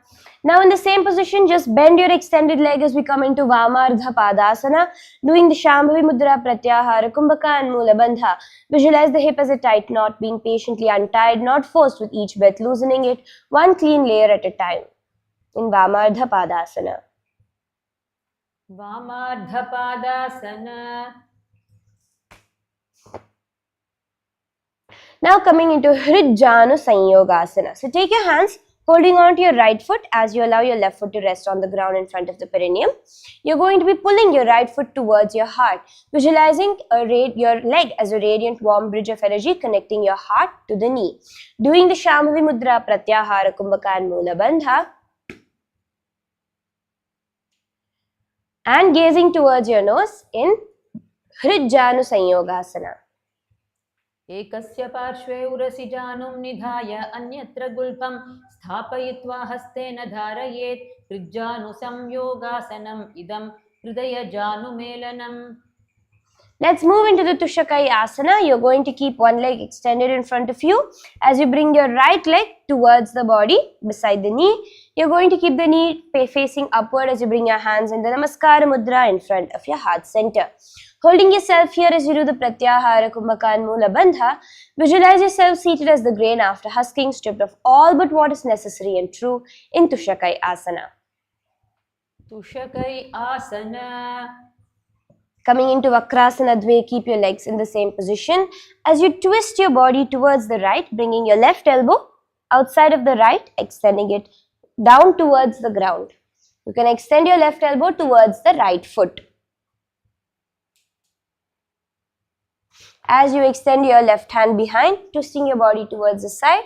Now in the same position, just bend your extended leg as we come into Vamardha Padasana, doing the Shambhavi Mudra Pratyahara Kumbhaka and Mula Bandha. Visualize the hip as a tight knot, being patiently untied, not forced with each breath, loosening it one clean layer at a time in Vamardha Padasana. Vamardha Padasana. Now coming into Hrijanu Sanyogasana. So take your hands holding on to your right foot as you allow your left foot to rest on the ground in front of the perineum. You're going to be pulling your right foot towards your heart, visualizing your leg as a radiant warm bridge of energy connecting your heart to the knee. Doing the Shambhavi Mudra Pratyahara Kumbhaka and Mula Bandha. And gazing towards your nose in Hrijanu Sanyogasana. एकस्य पार्श्वे उरसि जानूं निधाय अन्यत्र गुल्फं स्थापयित्वा हस्तेन धारयेत् हृज्जानुसंयोगासनम् इदं हृदयजानुमेलनम्. Let's move into the Tushakai Asana. You're going to keep one leg extended in front of you as you bring your right leg towards the body beside the knee. You're going to keep the knee facing upward as you bring your hands in the Namaskara Mudra in front of your heart center. Holding yourself here as you do the Pratyahara Kumbhaka and Mula Bandha, visualize yourself seated as the grain after husking, stripped of all but what is necessary and true in Tushakai Asana. Tushakai Asana. Coming into Vakrasana Dve, keep your legs in the same position. As you twist your body towards the right, bringing your left elbow outside of the right, extending it down towards the ground. You can extend your left elbow towards the right foot. As you extend your left hand behind, twisting your body towards the side.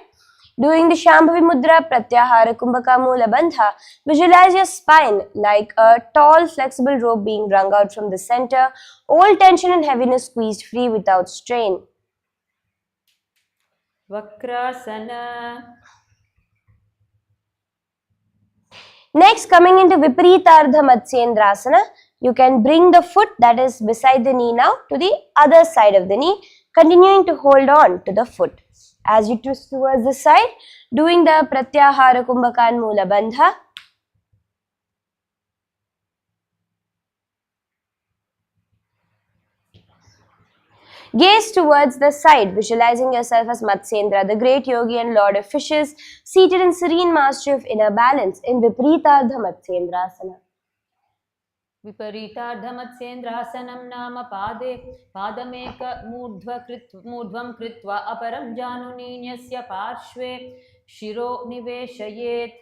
Doing the Shambhavi Mudra Pratyahara Kumbhaka Mula Bandha, visualize your spine like a tall flexible rope being wrung out from the center, all tension and heaviness squeezed free without strain. Vakrasana. Next, coming into Viparitardha Matsyendrasana, you can bring the foot that is beside the knee now to the other side of the knee, continuing to hold on to the foot. As you twist towards the side, doing the Pratyahara Kumbhaka and Mula Bandha. Gaze towards the side, visualizing yourself as Matsyendra, the great yogi and lord of fishes, seated in serene mastery of inner balance in Viparitardha Matsyendrasana. विपरीतार्धमत्सेन्द्रासनं नाम पादे पादमेकमूर्ध्वं कृत्वा अपरं जानुनीन्यस्य पार्श्वे शिरो निवेशयेत्.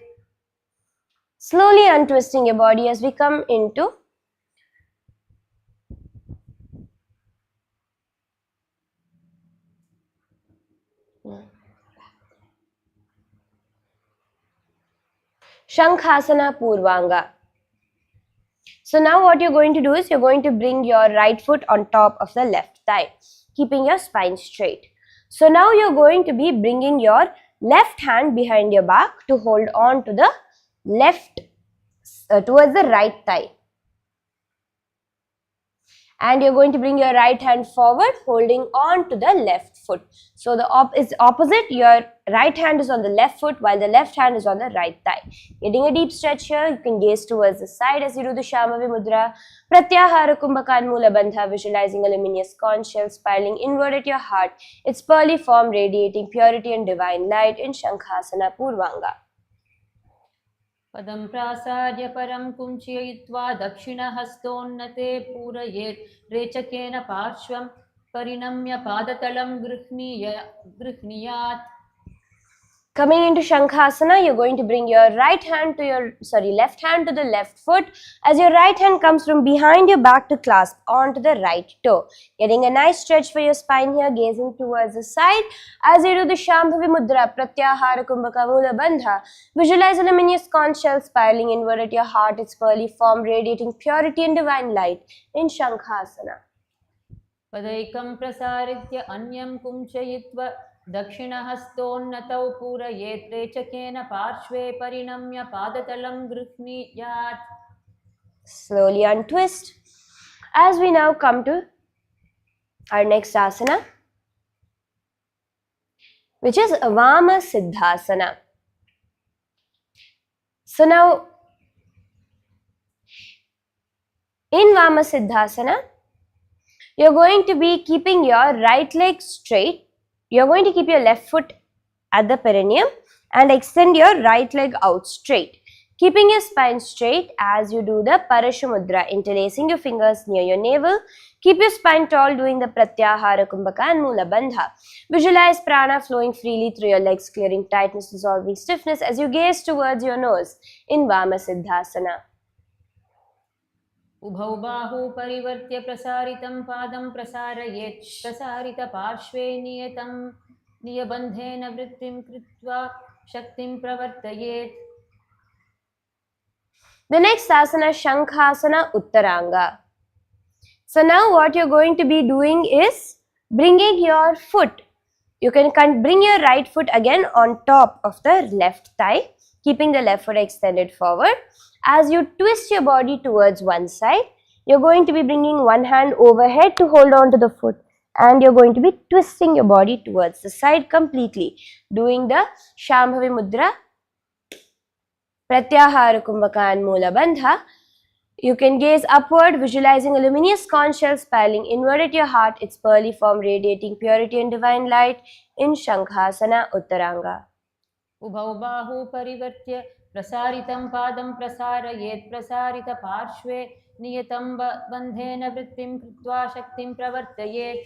Slowly untwisting your body as we come into Shankhasana Purvanga. So now what you're going to do is you're going to bring your right foot on top of the left thigh, keeping your spine straight. So now you're going to be bringing your left hand behind your back to hold on to the left, towards the right thigh. And you're going to bring your right hand forward, holding on to the left foot. So the is opposite, your right hand is on the left foot while the left hand is on the right thigh. Getting a deep stretch here, you can gaze towards the side as you do the Shambhavi Mudra. Pratyahara Kumbhakan Mula Bandha, visualizing a luminous conch shell spiraling inward at your heart, its pearly form radiating purity and divine light in Shankhasana Purvanga. पदं प्रासाद्य परं कुञ्चयित्वा दक्षिणहस्तोन्नते पूरयेत्. रेचकेन पार्श्वं परिणम्य पादतलं गृह्णीयात्. Coming into Shankhasana, you're going to bring your left hand to the left foot as your right hand comes from behind your back to clasp onto the right toe. Getting a nice stretch for your spine here, gazing towards the side as you do the Shambhavi Mudra, Pratyahara Kumbhaka Mula Bandha. Visualize a luminous conch shell spiraling inward at your heart, its pearly form radiating purity and divine light in Shankhasana. पदैकं प्रसारित्य अन्यं कुञ्चयित्वा दक्षिणहस्तोन्नतौ पूरयेत्. रेचकेन पार्श्वे परिणम्य पादतलं गृह्णीयात्. Slowly untwist as we now come to our next asana, which is Vama Siddhasana. So now in Vama Siddhasana, you're going to be keeping your right leg straight. You're going to keep your left foot at the perineum and extend your right leg out straight, keeping your spine straight as you do the Parashu Mudra, interlacing your fingers near your navel. Keep your spine tall, doing the Pratyahara Kumbhaka and Mula Bandha. Visualize prana flowing freely through your legs, clearing tightness, dissolving stiffness as you gaze towards your nose in Vama Siddhasana. उभौ बाहू परिवर्त्य प्रसारितं पादं प्रसारयेत्. प्रसारितपार्श्वे नियबन्धेन वृत्तिं कृत्वा शक्तिं प्रवर्तयेत्. The next asana is Shankhasana Uttaranga. So now what you're going to be doing is bringing your foot. You can bring your right foot again on top of the left thigh, keeping the left foot extended forward. As you twist your body towards one side, you're going to be bringing one hand overhead to hold on to the foot, and you're going to be twisting your body towards the side completely, doing the Shambhavi Mudra, Pratyahara Kumbhaka and Mula Bandha. You can gaze upward, visualizing a luminous conch shell spiraling inward at your heart, its pearly form radiating purity and divine light in Shankhasana Uttaranga. उभौ बाहू परिवर्त्य प्रसारितं पादं प्रसारयेत्. प्रसारितपार्श्वे नियतं बन्धेन वृत्तिं कृत्वा शक्तिं प्रवर्तयेत्.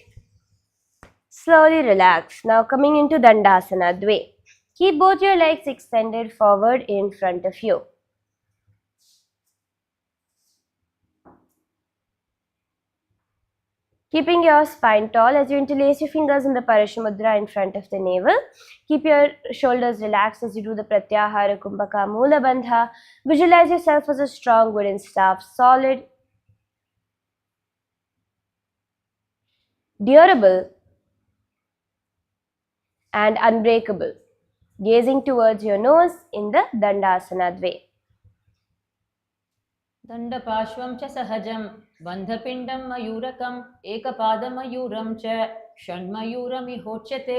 Slowly relax. Now coming into Dandasana Dve. Keep both your legs extended forward in front of you. Keeping your spine tall as you interlace your fingers in the Parashu Mudra in front of the navel. Keep your shoulders relaxed as you do the Pratyahara Kumbhaka Mula Bandha. Visualize yourself as a strong wooden staff, solid, durable, and unbreakable. Gazing towards your nose in the Dandasana Dve. दण्डपार्श्वं च सहजं बन्धपिण्डं मयूरकम् एकपादमयूरं च षण्मयूरमिहोच्यते.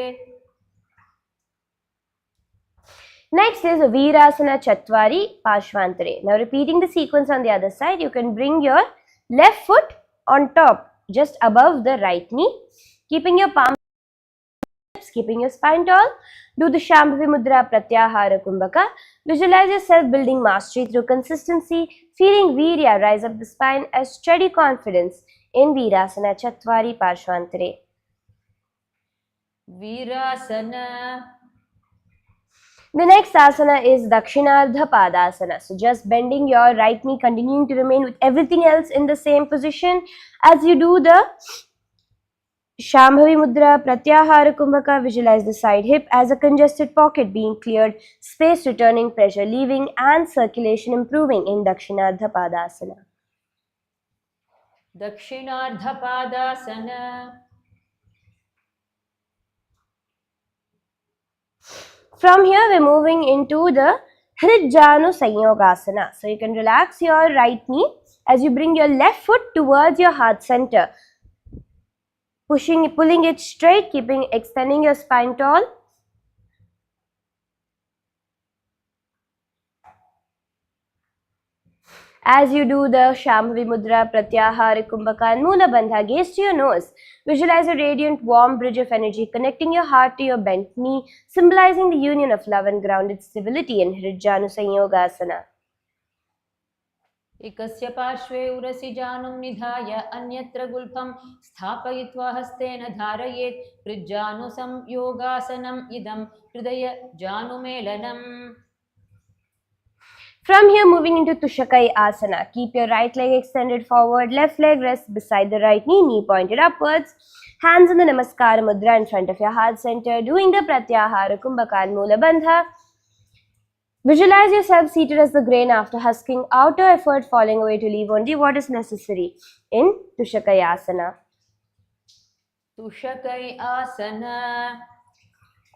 Next is Virasana Chatvari Parshvantare. Now repeating the sequence on the other side, you can bring your left foot on top, just above the right knee. Keeping your palms, keeping your spine tall, do the Shambhavi Mudra Pratyahara Kumbhaka. Visualize yourself building mastery through consistency, feeling Virya rise up the spine as steady confidence in Virasana Chatvari Parshvantare. Virasana. The next asana is Dakshinardha Padasana. So just bending your right knee, continuing to remain with everything else in the same position as you do the Shambhavi Mudra Pratyahara Kumbhaka. Visualize the side hip as a congested pocket being cleared, space returning, pressure leaving, and circulation improving in Dakshinardha Padasana. Dakshinardha Padasana. From here, we're moving into the Hrijanu Sanyogasana. So you can relax your right knee as you bring your left foot towards your heart center. Pulling it straight, extending your spine tall. As you do the Shambhavi Mudra, Pratyahara, Kumbhaka and Mula Bandha, gaze to your nose. Visualize a radiant, warm bridge of energy connecting your heart to your bent knee, symbolizing the union of love and grounded stability in Hrijanu Sanyogasana. एकस्य पार्श्वे उरसि जानुं निधाय अन्यत्र गुल्फं स्थापयित्वा हस्तेन धारयेत् हृज्जानुसंयोगासनम् इदं हृदय जानुमेलनम्. From here, moving into Tushakai Asana. Keep your right leg extended forward, left leg rests beside the right knee, knee pointed upwards. Hands in the Namaskara Mudra in front of your heart center, doing the Pratyahara, Kumbhaka and Mula Bandha. Visualize yourself seated as the grain after husking, outer effort falling away to leave only what is necessary in Tushakai Asana. Tushakai Asana.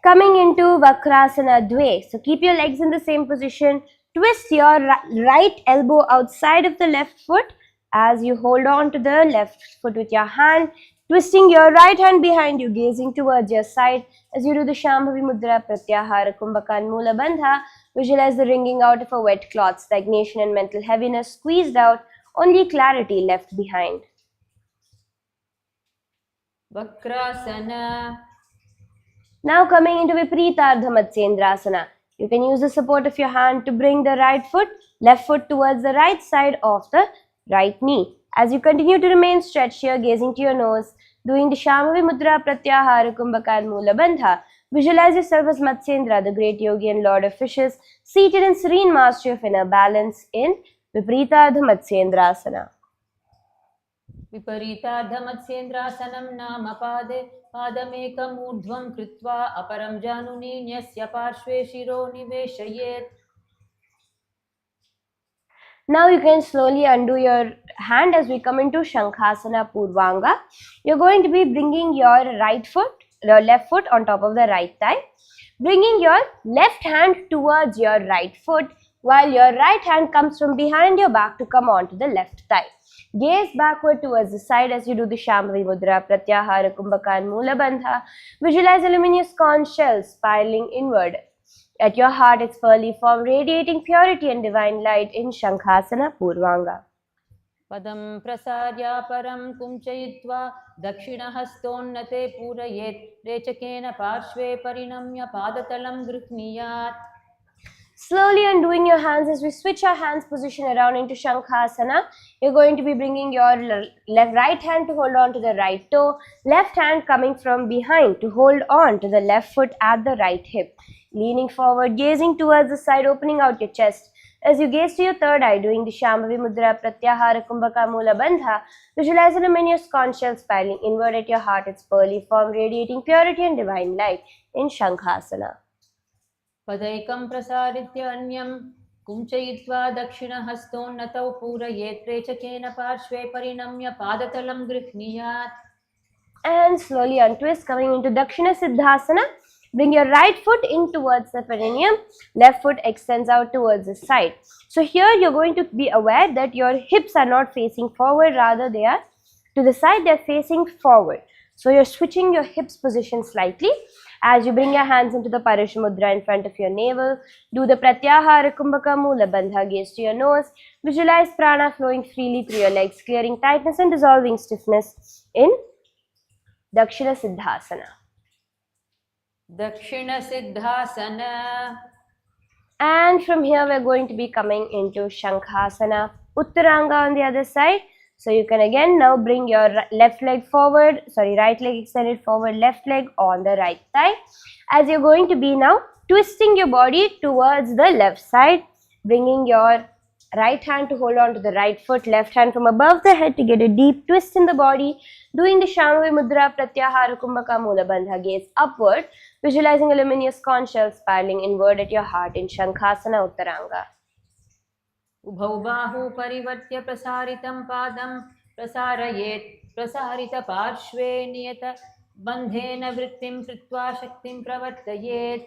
Coming into Vakrasana Dve. So keep your legs in the same position. Twist your right elbow outside of the left foot as you hold on to the left foot with your hand. Twisting your right hand behind you, gazing towards your side as you do the Shambhavi Mudra, Pratyahara, Kumbhaka and Mula Bandha. Visualize the wringing out of a wet cloth, stagnation and mental heaviness squeezed out, only clarity left behind. Vakrasana. Now coming into Viparitardha Matsyendrasana. You can use the support of your hand to bring the left foot towards the right side of the right knee. As you continue to remain stretched here, gazing to your nose, doing the Shambhavi Mudra, Pratyahara, Kumbhaka and Mula Bandha. Visualize yourself as Matsyendra, the great yogi and lord of fishes, seated in serene mastery of inner balance in Viparitardha Matsyendrasana. Viparitardha Matsyendrasanam nama padamekam urdhvam kritva aparam januni nyasya parshve shiro niveshayet. Now you can slowly undo your hand as we come into Shankhasana Purvanga. You're going to be bringing your left foot on top of the right thigh. Bringing your left hand towards your right foot while your right hand comes from behind your back to come onto the left thigh. Gaze backward towards the side as you do the Shambhavi Mudra, Pratyahara, Kumbhaka and Mula Bandha. Visualize a luminous conch shell spiraling inward. At your heart, its pearly form radiating purity and divine light in Shankhasana Purvanga. Padam prasarya param kumchayitva dakshinahastonnate purayet rechakena parshve parinamya padatalam grihmiyat. Slowly undoing your hands as we switch our hands position around into Shankhasana. You're going to be bringing your right hand to hold on to the right toe, left hand coming from behind to hold on to the left foot at the right hip. Leaning forward, gazing towards the side, opening out your chest. As you gaze to your third eye, doing the Shambhavi Mudra, Pratyahara, Kumbhaka, Mula Bandha, visualize a luminous conch shell spiraling inward at your heart, its pearly form radiating purity and divine light in Shankhasana. Padaikam prasaritya anyam kumchayitva dakshinahastonnatau purayet rechakena parshve parinamya padatalam grihmiyat. And slowly untwist, coming into Dakshina Siddhasana. Bring your right foot in towards the perineum, left foot extends out towards the side. So here you're going to be aware that your hips are not facing forward, rather they are to the side, they're facing forward. So you're switching your hips position slightly. As you bring your hands into the Parisha Mudra in front of your navel, do the Pratyahara, Kumbhaka, Mula Bandha, gaze to your nose. Visualize prana flowing freely through your legs, clearing tightness and dissolving stiffness in Dakshina Siddhasana. Dakshina Siddhasana. And from here we're going to be coming into Shankhasana, Uttaranga on the other side. So you can again now bring your left leg forward, right leg extended forward, left leg on the right side. As you're going to be now twisting your body towards the left side, bringing your right hand to hold on to the right foot, left hand from above the head to get a deep twist in the body, doing the Shambhavi Mudra, Pratyahara Kumbhaka Mula Bandha, gaze upward, visualizing a luminous conch shell spiraling inward at your heart in Shankhasana Uttaranga. Ubhau bahu parivartya prasaritam padam prasarayet prasarita parshve niyata bandhena vrittim kritva shaktim pravartayet.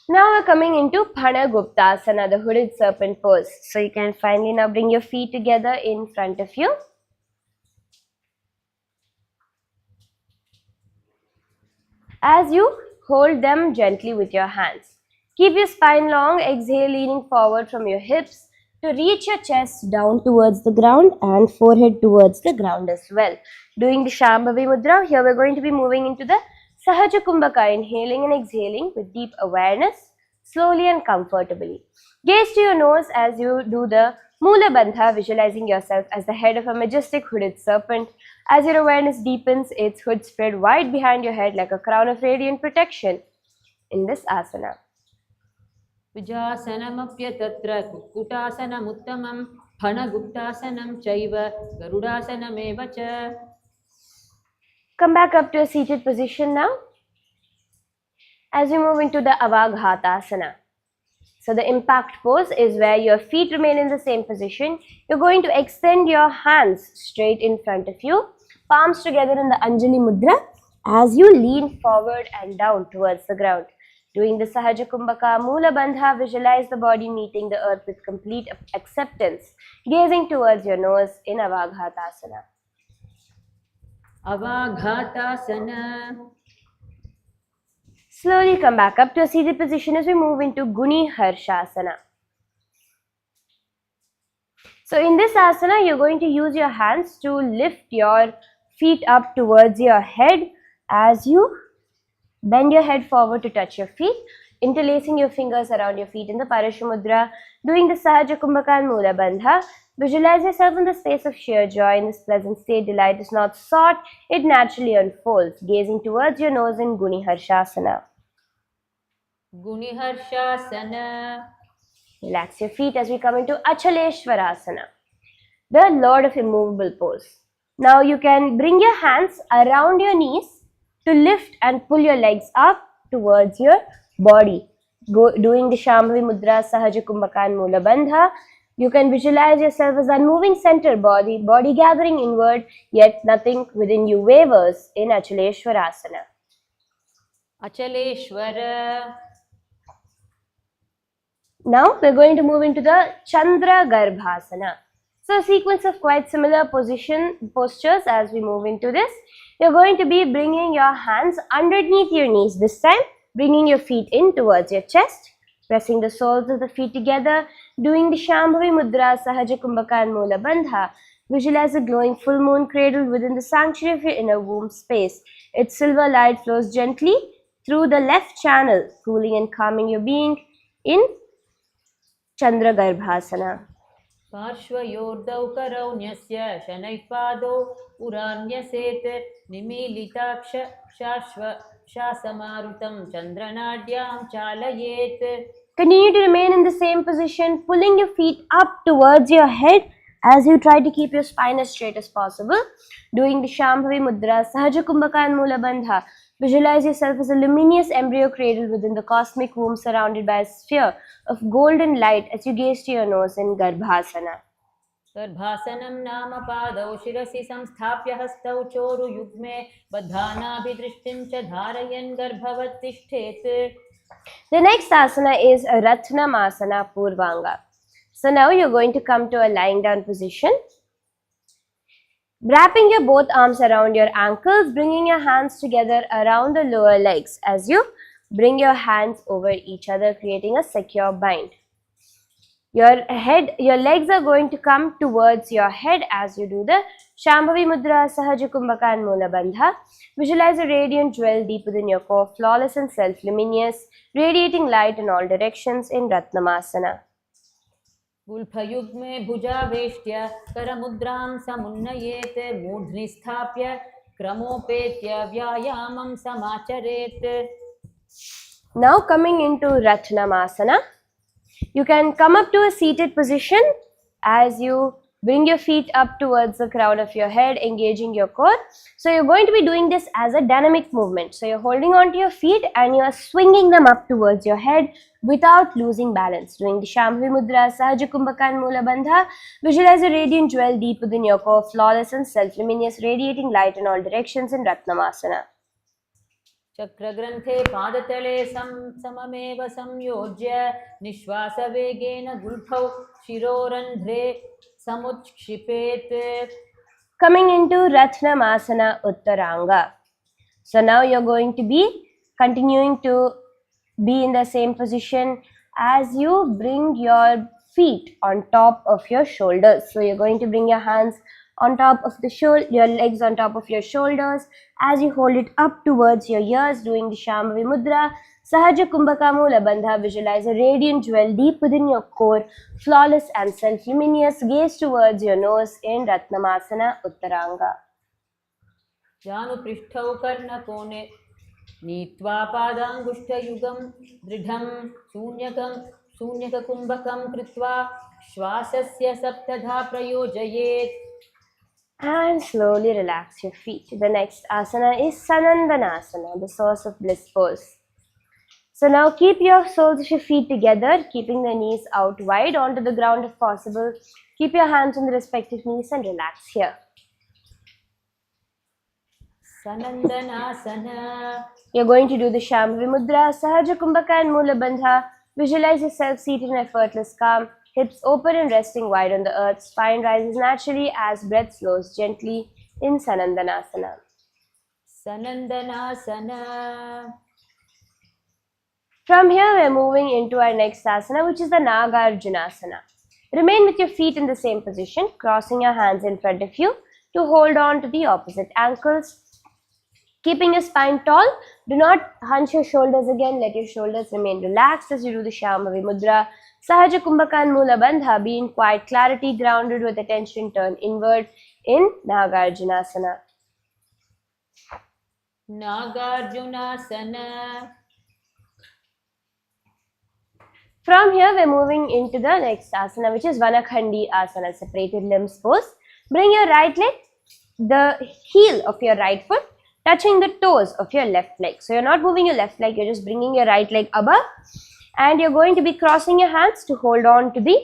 Now we're coming into Phanaguptasana, the hooded serpent pose. So you can finally now bring your feet together in front of you. As you hold them gently with your hands. Keep your spine long, exhale leaning forward from your hips to reach your chest down towards the ground and forehead towards the ground as well. Doing the Shambhavi Mudra, here we're going to be moving into the Sahaja Kumbhaka, inhaling and exhaling with deep awareness, slowly and comfortably. Gaze to your nose as you do the Mula Bandha, visualizing yourself as the head of a majestic hooded serpent. As your awareness deepens, its hood spread wide behind your head like a crown of radiant protection in this asana. Vijasanamapya tatra kukkutasanam uttamam Phanaguptasanam chaiva Garudasanam cha. Come back up to a seated position now. As you move into the Avaghatasana. So the impact pose is where your feet remain in the same position. You're going to extend your hands straight in front of you, palms together in the Anjali Mudra as you lean forward and down towards the ground. Doing the Sahaja Kumbhaka Mula Bandha, visualize the body meeting the earth with complete acceptance, gazing towards your nose in Avaghatasana. Avaghatasana. Slowly come back up to a seated position as we move into Guni Harshasana. So in this asana, you're going to use your hands to lift your feet up towards your head as you bend your head forward to touch your feet, interlacing your fingers around your feet in the Parashumudra, doing the Sahaja Kumbhaka and Mula Bandha. Visualize yourself in the space of sheer joy. In this pleasant state, delight is not sought, it naturally unfolds, gazing towards your nose in Guni Harshasana. Guni Harshasana. Relax your feet as we come into Achaleshwarasana, the Lord of Immovable pose. Now you can bring your hands around your knees to lift and pull your legs up towards your body. Doing the Shambhavi Mudra, Sahaja Kumbhaka and Mula Bandha. You can visualize yourself as unmoving center body gathering inward, yet nothing within you wavers in Achaleshwarasana. Achaleshwara. Now we're going to move into the Chandra Garbhasana. So a sequence of quite similar postures as we move into this. You're going to be bringing your hands underneath your knees this time, bringing your feet in towards your chest, pressing the soles of the feet together, doing the Shambhavi Mudra, Sahaja Kumbhaka and Mula Bandha. Visualize a glowing full moon cradled within the sanctuary of your inner womb space. Its silver light flows gently through the left channel, cooling and calming your being in Chandra Garbhasana. Parshvayordau karaunyasya shanaipadau uranyasete nimilitaksha shasamarutam chandranadyam chalayet. Continue to remain in the same position, pulling your feet up towards your head as you try to keep your spine as straight as possible. Doing the Shambhavi Mudra, Sahaja Kumbhaka and Mula Bandha. Visualize yourself as a luminous embryo cradled within the cosmic womb, surrounded by a sphere of golden light as you gaze to your nose in Garbhasana. Garbhasanam nama padau shirasi samsthapya hastau choru yugme badhanabhidrishtim cha dharayan garbhavat tishthet. The next asana is Ratnamasana Purvanga. So now you're going to come to a lying down position. Wrapping your both arms around your ankles, bringing your hands together around the lower legs as you bring your hands over each other, creating a secure bind. Your legs are going to come towards your head as you do the Shambhavi Mudra, Sahaja Kumbhaka and Mula Bandha. Visualize a radiant jewel deep within your core, flawless and self-luminous, radiating light in all directions in Ratnamasana. गुल्फयुग्मे भुजावेष्ट्य करमुद्रां समुन्नयेत् मूर्ध्नि स्थाप्य क्रमोपेत्य व्यायामं समाचरेत्. Now coming into Ratnamasana, you can come up to a seated position as you bring your feet up towards the crown of your head, engaging your core. So you're going to be doing this as a dynamic movement. So you're holding on to your feet and you're swinging them up towards your head without losing balance. Doing the Shambhavi Mudra, Sahaja Kumbhaka and Mula Bandha. Visualize a radiant jewel deep within your core, flawless and self-luminous, radiating light in all directions in Ratnamasana. चक्रग्रन्थे पादतले सममेव संयोज्य निश्वासवेगेन गुल्फौ शिरोरन्ध्रे समुत्क्षिपेत्. Coming into Ratnamasana Uttaranga. So now you're going to be continuing to be in the same position as you bring your feet on top of your shoulders. So you're going to bring your hands on top of your legs on top of your shoulders as you hold it up towards your ears, doing the Shambhavi Mudra, Sahaja Kumbhaka Mula Bandha. Visualize a radiant jewel deep within your core, flawless and self-luminous. Gaze towards your nose in Ratnamasana Uttaranga. जानुपृष्ठौ कर्णकोणे नीत्वा पादाङ्गुष्ठयुगं दृढं शून्यककुम्भकं कृत्वा श्वासस्य सप्तधा प्रयोजयेत्. And slowly relax your feet. The next asana is Sanandanasana, the source of bliss pose. So now keep your soles of your feet together, keeping the knees out wide onto the ground if possible. Keep your hands on the respective knees and relax here. Sanandanasana. You're going to do the Shambhavi Mudra, Sahaja Kumbhaka and Mula Bandha. Visualize yourself seated in effortless calm, hips open and resting wide on the earth. Spine rises naturally as breath flows gently in Sanandanasana. Sanandanasana. From here, we're moving into our next asana, which is the Nagarjunasana. Remain with your feet in the same position, crossing your hands in front of you to hold on to the opposite ankles. Keeping your spine tall, do not hunch your shoulders again. Let your shoulders remain relaxed as you do the Shambhavi Mudra. Sahaja Kumbhaka and Mula Bandha. Be in quiet clarity, grounded with attention turned inward in Nagarjunasana. Nagarjunasana. From here, we're moving into the next asana, which is Vanakhandi Asana, separated limbs pose. Bring your right leg, the heel of your right foot, touching the toes of your left leg. So you're not moving your left leg, you're just bringing your right leg above. And you're going to be crossing your hands to hold on to the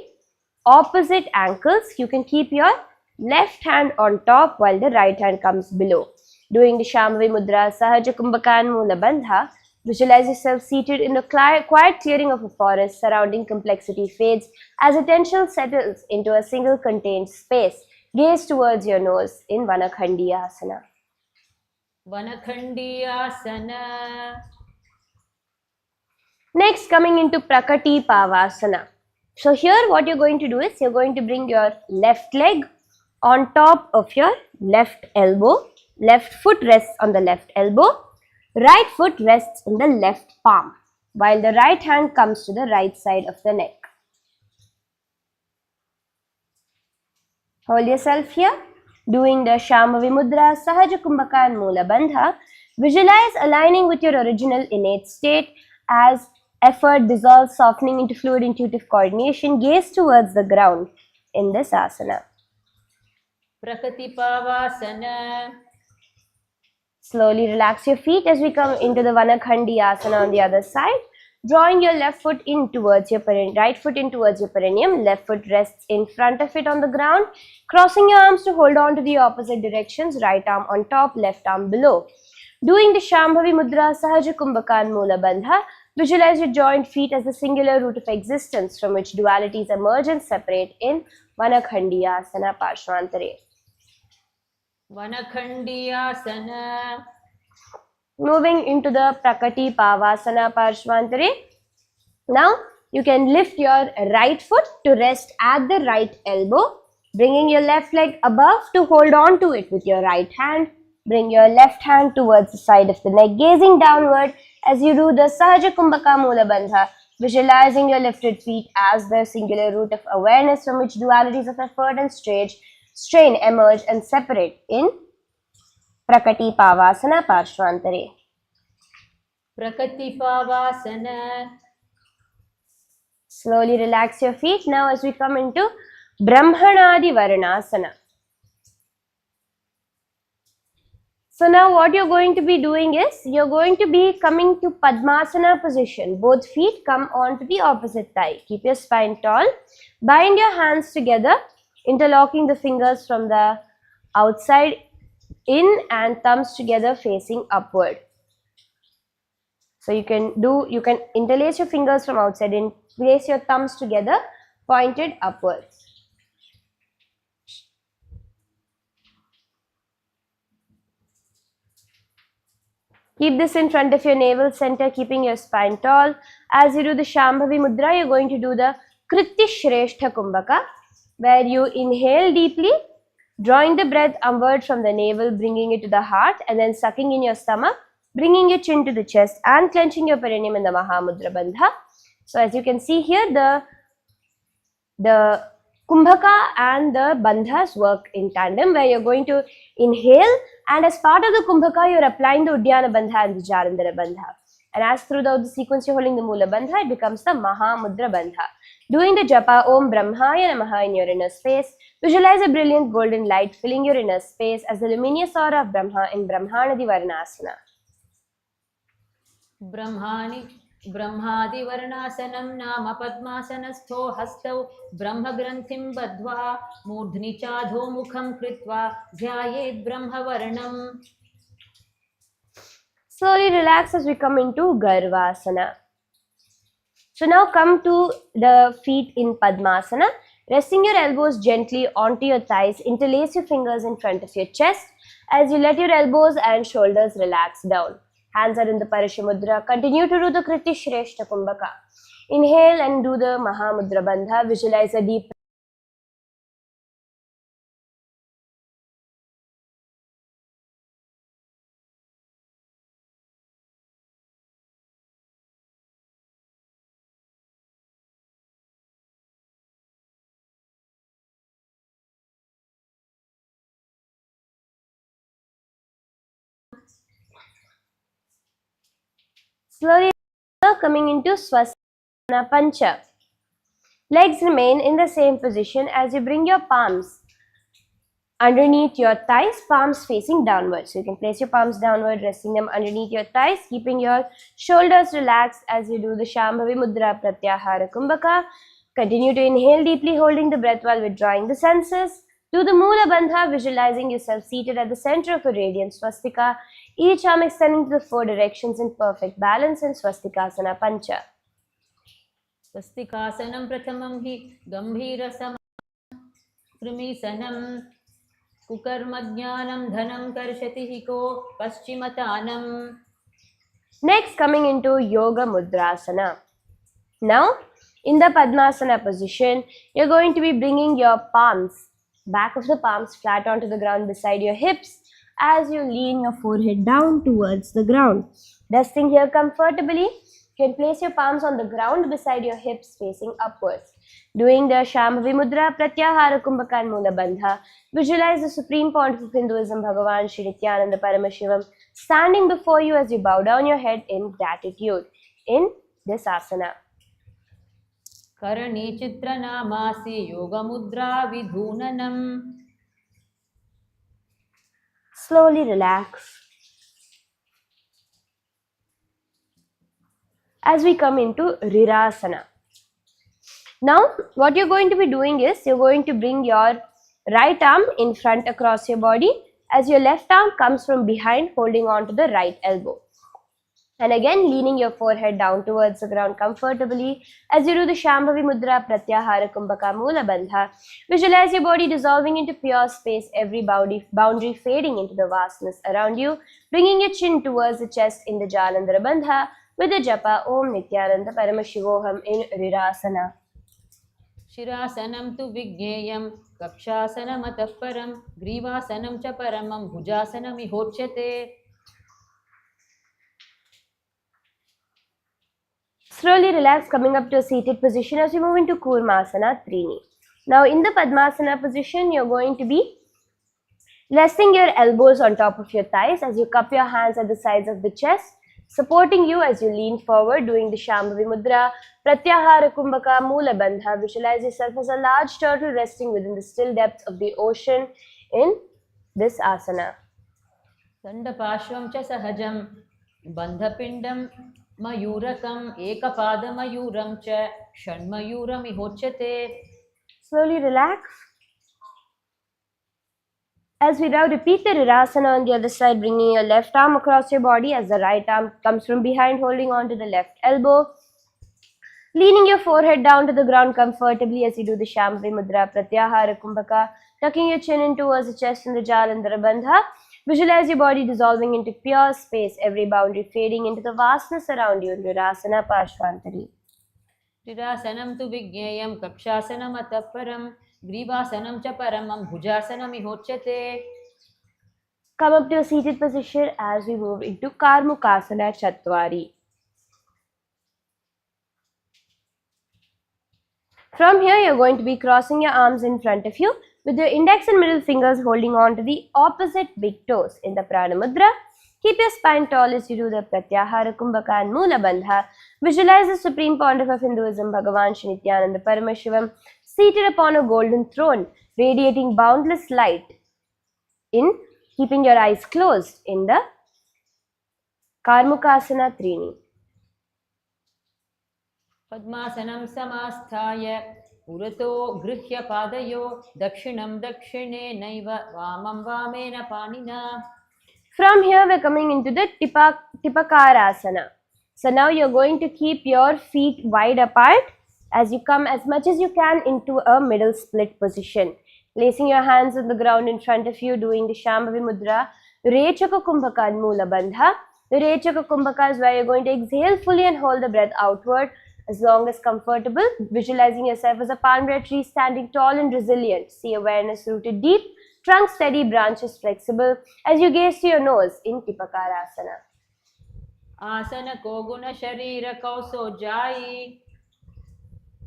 opposite ankles. You can keep your left hand on top while the right hand comes below. Doing the Shambhavi Mudra, Sahaja Kumbhaka and Mula Bandha. Visualize yourself seated in the quiet clearing of a forest. Surrounding complexity fades as attention settles into a single contained space. Gaze towards your nose in Vanakhandi Asana. Vanakhandi Asana. Next, coming into Prakati Pavasana. So here what you're going to do is you're going to bring your left leg on top of your left elbow. Left foot rests on the left elbow. Right foot rests in the left palm, while the right hand comes to the right side of the neck. Hold yourself here, doing the Shambhavi Mudra, Sahaja Kumbhaka and Mula Bandha. Visualize aligning with your original innate state as effort dissolves, softening into fluid intuitive coordination. Gaze towards the ground in this asana. Prakati Pavasana. Slowly relax your feet as we come into the Vanakhandi Asana on the other side. Drawing your left foot in towards your right foot in towards your perineum. Left foot rests in front of it on the ground. Crossing your arms to hold on to the opposite directions. Right arm on top, left arm below. Doing the Shambhavi Mudra, Sahaja Kumbhaka and Mula Bandha. Visualize your joint feet as the singular root of existence from which dualities emerge and separate in Vanakhandi Asana Parshvantare. Vanakhandi Asana. Moving into the Prakati Pavasana Parshvantare. Now You can lift your right foot to rest at the right elbow, bringing your left leg above to hold on to it with your right hand. Bring your left hand towards the side of the neck, gazing downward as you do the Sahaja Kumbhaka Mula Bandha, visualizing your lifted feet as the singular root of awareness from which dualities of effort and strain emerge and separate in Prakati Pavasana Parshvantare. Prakati Pavasana. Slowly relax your feet now as we come into Brahmanadi Varnasana. So now what you're going to be doing is, you're going to be coming to Padmasana position. Both feet come onto the opposite thigh. Keep your spine tall. Bind your hands together, interlocking the fingers from the outside in and thumbs together facing upward. So you can interlace your fingers from outside in, place your thumbs together, pointed upwards. Keep this in front of your navel center, keeping your spine tall. As you do the Shambhavi Mudra, you're going to do the Kriti Shrestha Kumbhaka, where you inhale deeply, drawing the breath upward from the navel, bringing it to the heart, and then sucking in your stomach, bringing your chin to the chest, and clenching your perineum in the Mahamudra Bandha. So as you can see here, the Kumbhaka and the Bandhas work in tandem, where you're going to inhale, and as part of the Kumbhaka, you're applying the Uddiyana Bandha and the Jalandhara Bandha. And as throughout the sequence you're holding the Mula Bandha, it becomes the Mahamudra Bandha. Doing the Japa Om Brahmaya Namaha in your inner space, visualize a brilliant golden light filling your inner space as the luminous aura of Brahma in Brahmanadi Varnasana. Brahmadi Varnasanam Nama Padmasanastho Hastau Brahmagranthim Badhva Murdhni Chadho Mukham Kritva Dhyayet Brahma Varnam. Slowly relax as we come into Garvasana. So now come to the feet in Padmasana. Resting your elbows gently onto your thighs, interlace your fingers in front of your chest as you let your elbows and shoulders relax down. Hands are in the Parishamudra. Continue to do the Kriti Shrestha Kumbhaka. Inhale and do the Mahamudra Bandha. Visualize a deep slowly coming into Swasana Pancha. Legs remain in the same position as you bring your palms underneath your thighs, palms facing downward. So you can place your palms downward, resting them underneath your thighs, keeping your shoulders relaxed as you do the Shambhavi Mudra Pratyahara Kumbhaka. Continue to inhale deeply, holding the breath while withdrawing the senses. Do the Mula Bandha, visualizing yourself seated at the center of a radiant swastika, each arm extending to the four directions in perfect balance in Swastikasana Pancha. Swastikasanam Prathamam Hi Gambhirasam Krimisanam Kukarmajnanam Dhanam Karshati Hiko Paschimatanam. Next, coming into Yoga Mudrasana. Now, in the Padmasana position, you're going to be bringing your palms, back of the palms flat onto the ground beside your hips as you lean your forehead down towards the ground. Resting here comfortably, you can place your palms on the ground beside your hips facing upwards. Doing the Shambhavi Mudra, Pratyahara Kumbhaka and Mula Bandha, visualize the supreme pontiff of Hinduism, Bhagavan Shri Nithyananda Paramashivam, standing before you as you bow down your head in gratitude in this asana. Karani Chitra Namasi Yoga Mudra Vidhunanam. Slowly relax. As we come into Rirasana. Now, what you're going to be doing is, you're going to bring your right arm in front across your body as your left arm comes from behind, holding on to the right elbow. And again, leaning your forehead down towards the ground comfortably as you do the Shambhavi Mudra Pratyahara Kumbhaka Mula Bandha. Visualize your body dissolving into pure space, every boundary fading into the vastness around you, bringing your chin towards the chest in the Jalandhara Bandha. with the japa Om Nithyananda Paramashivoham in Virasana. शिरासनं तु विज्ञेयं कक्षासनमतः परं ग्रीवासनं च परमं भुजासनमिहोच्यते. Slowly relax, coming up to a seated position as you move into Kurmasana Trini. Now in the Padmasana position, you're going to be resting your elbows on top of your thighs as you cup your hands at the sides of the chest, supporting you as you lean forward, doing the Shambhavi Mudra, Pratyahara Kumbhaka, Moola Bandha. Visualize yourself as a large turtle resting within the still depths of the ocean in this asana. दण्डपार्श्वं च सहजं बन्धपिण्डं मयूरकम् एकपादमयूरं च षण्मयूरमिहोच्यते. Slowly relax. As we now repeat the Virasana on the other side, bringing your left arm across your body as the right arm comes from behind, holding on to the left elbow. Leaning your forehead down to the ground comfortably as you do the Shambhavi Mudra, Pratyahara Kumbhaka, tucking your chin in towards the chest in the Jalandhara Bandha. Visualize your body dissolving into pure space, every boundary fading into the vastness around you in Virasana Parshvantari. शिरासनं तु विज्ञेयं कक्षासनमतः परं ग्रीवासनं च परमं भुजासनमिहोच्यते. Come up to a seated position as we move into Karmukasana Chatwari. From here, you're going to be crossing your arms in front of you with your index and middle fingers holding on to the opposite big toes in the Prana Mudra. Keep your spine tall as you do the Pratyahara Kumbhaka and Moola Bandha. Visualize the Supreme Pontiff of Hinduism, Bhagavan Shri Nithyananda Paramashivam, seated upon a golden throne, radiating boundless light in keeping your eyes closed in the Karmukasana Trini. पद्मासनं समास्थाय पुरतो गृह्य पादयो दक्षिणं दक्षिणेनैव वामं women पाणिना. From here, we're coming into the Tipakarasana. So now you're going to keep your feet wide apart as you come as much as you can into a middle split position. Placing your hands on the ground in front of you, doing the Shambhavi Mudra, Rechaka Kumbhaka and Moola Bandha. The Rechaka Kumbhaka is where you're going to exhale fully and hold the breath outward as long as comfortable. Visualizing yourself as a palmyra tree standing tall and resilient. See awareness rooted deep, trunk steady, branches flexible as you gaze to your nose in Tipakarasana. Asana Koguna Sharira Kausojai.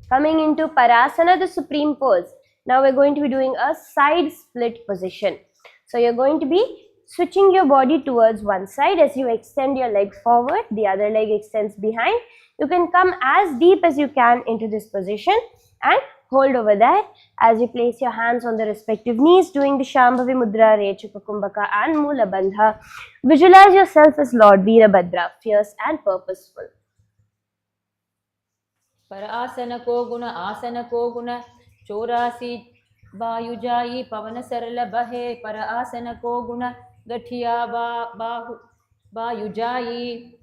Coming into Parasana, the supreme pose. Now we're going to be doing a side split position. So you're going to be switching your body towards one side as you extend your leg forward, the other leg extends behind. You can come as deep as you can into this position and hold over there as you place your hands on the respective knees, doing the Shambhavi Mudra, Rechaka Kumbhaka and Moola Bandha. Visualize yourself as Lord Veerabhadra, fierce and purposeful. Parasana Koguna Asana Koguna Chorasi Bayujayi Pavana Sarala Bahe Parasana Koguna Gathiya Bahu Bayujayi.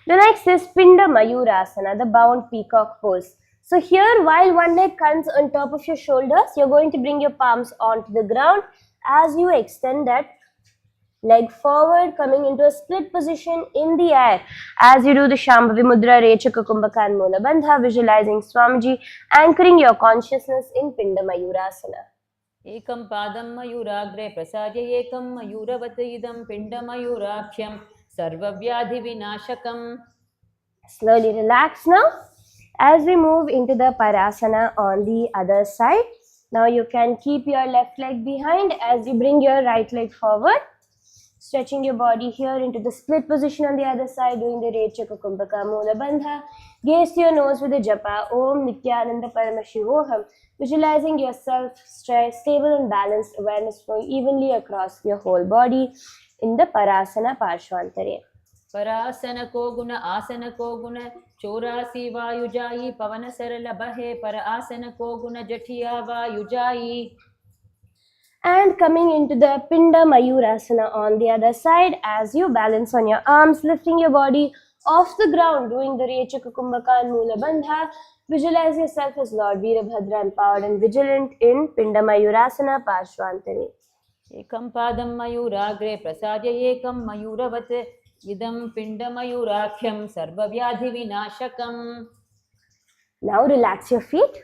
The next is Pinda Mayurasana, the bound peacock pose. So here, while one leg comes on top of your shoulders, you're going to bring your palms onto the ground as you extend that leg forward, coming into a split position in the air. As you do the Shambhavi Mudra, Rechaka Kumbhaka and Moola Bandha, visualizing Swamiji, anchoring your consciousness in Pinda Mayurasana. Ekam Padam Mayuragre Prasadya Ekam Mayuravat Idam Pinda Mayurabhyam Sarvavyadhi Vinashakam. Slowly relax now as we move into the Parasana on the other side. Now you can keep your left leg behind as you bring your right leg forward, stretching your body here into the split position on the other side, doing the Rechaka Kumbhaka Moola Bandha. Gaze to your nose with the japa Om Nithyananda Paramashivoham, visualizing yourself stable and balanced, awareness flowing evenly across your whole body in the Parasana Parshvantare. Parasana Koguna Asana Koguna Chorasi Vayujayi Pavana Sarala Bahe Parasana Koguna Jatiya Vayujayi. And coming into the Pinda Mayurasana on the other side as you balance on your arms, lifting your body off the ground, doing the Rechaka Kumbhaka and Moola Bandha. Visualize yourself as Lord Veerabhadra, empowered and vigilant in Pinda Mayurasana Parshvantare. Ekam Padam Mayuragre Prasadya Ekam Mayuravat idam pindamayurakhyam sarvavyadhi vinashakam. Now relax your feet.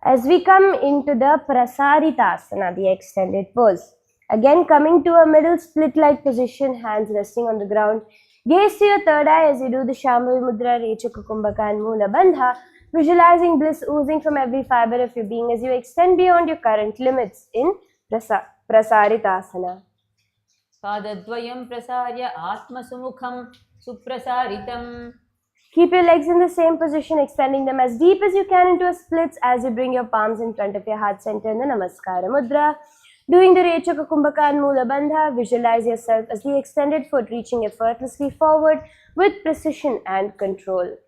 As we come into the Prasaritasana, the extended pose. Again, coming to a middle split-like position, hands resting on the ground. Gaze to your third eye as you do the Shambhavi Mudra, Rechaka Kumbhaka and Mula Bandha, visualizing bliss oozing from every fiber of your being as you extend beyond your current limits in Prasaritasana. Padadvayam prasarya atmasumukham suprasaritam. Keep your legs in the same position, extending them as deep as you can into a splits as you bring your palms in front of your heart center in the Namaskara Mudra. Doing the Rechaka Kumbhaka and Mula Bandha, visualize yourself as the extended foot reaching effortlessly forward with precision and control.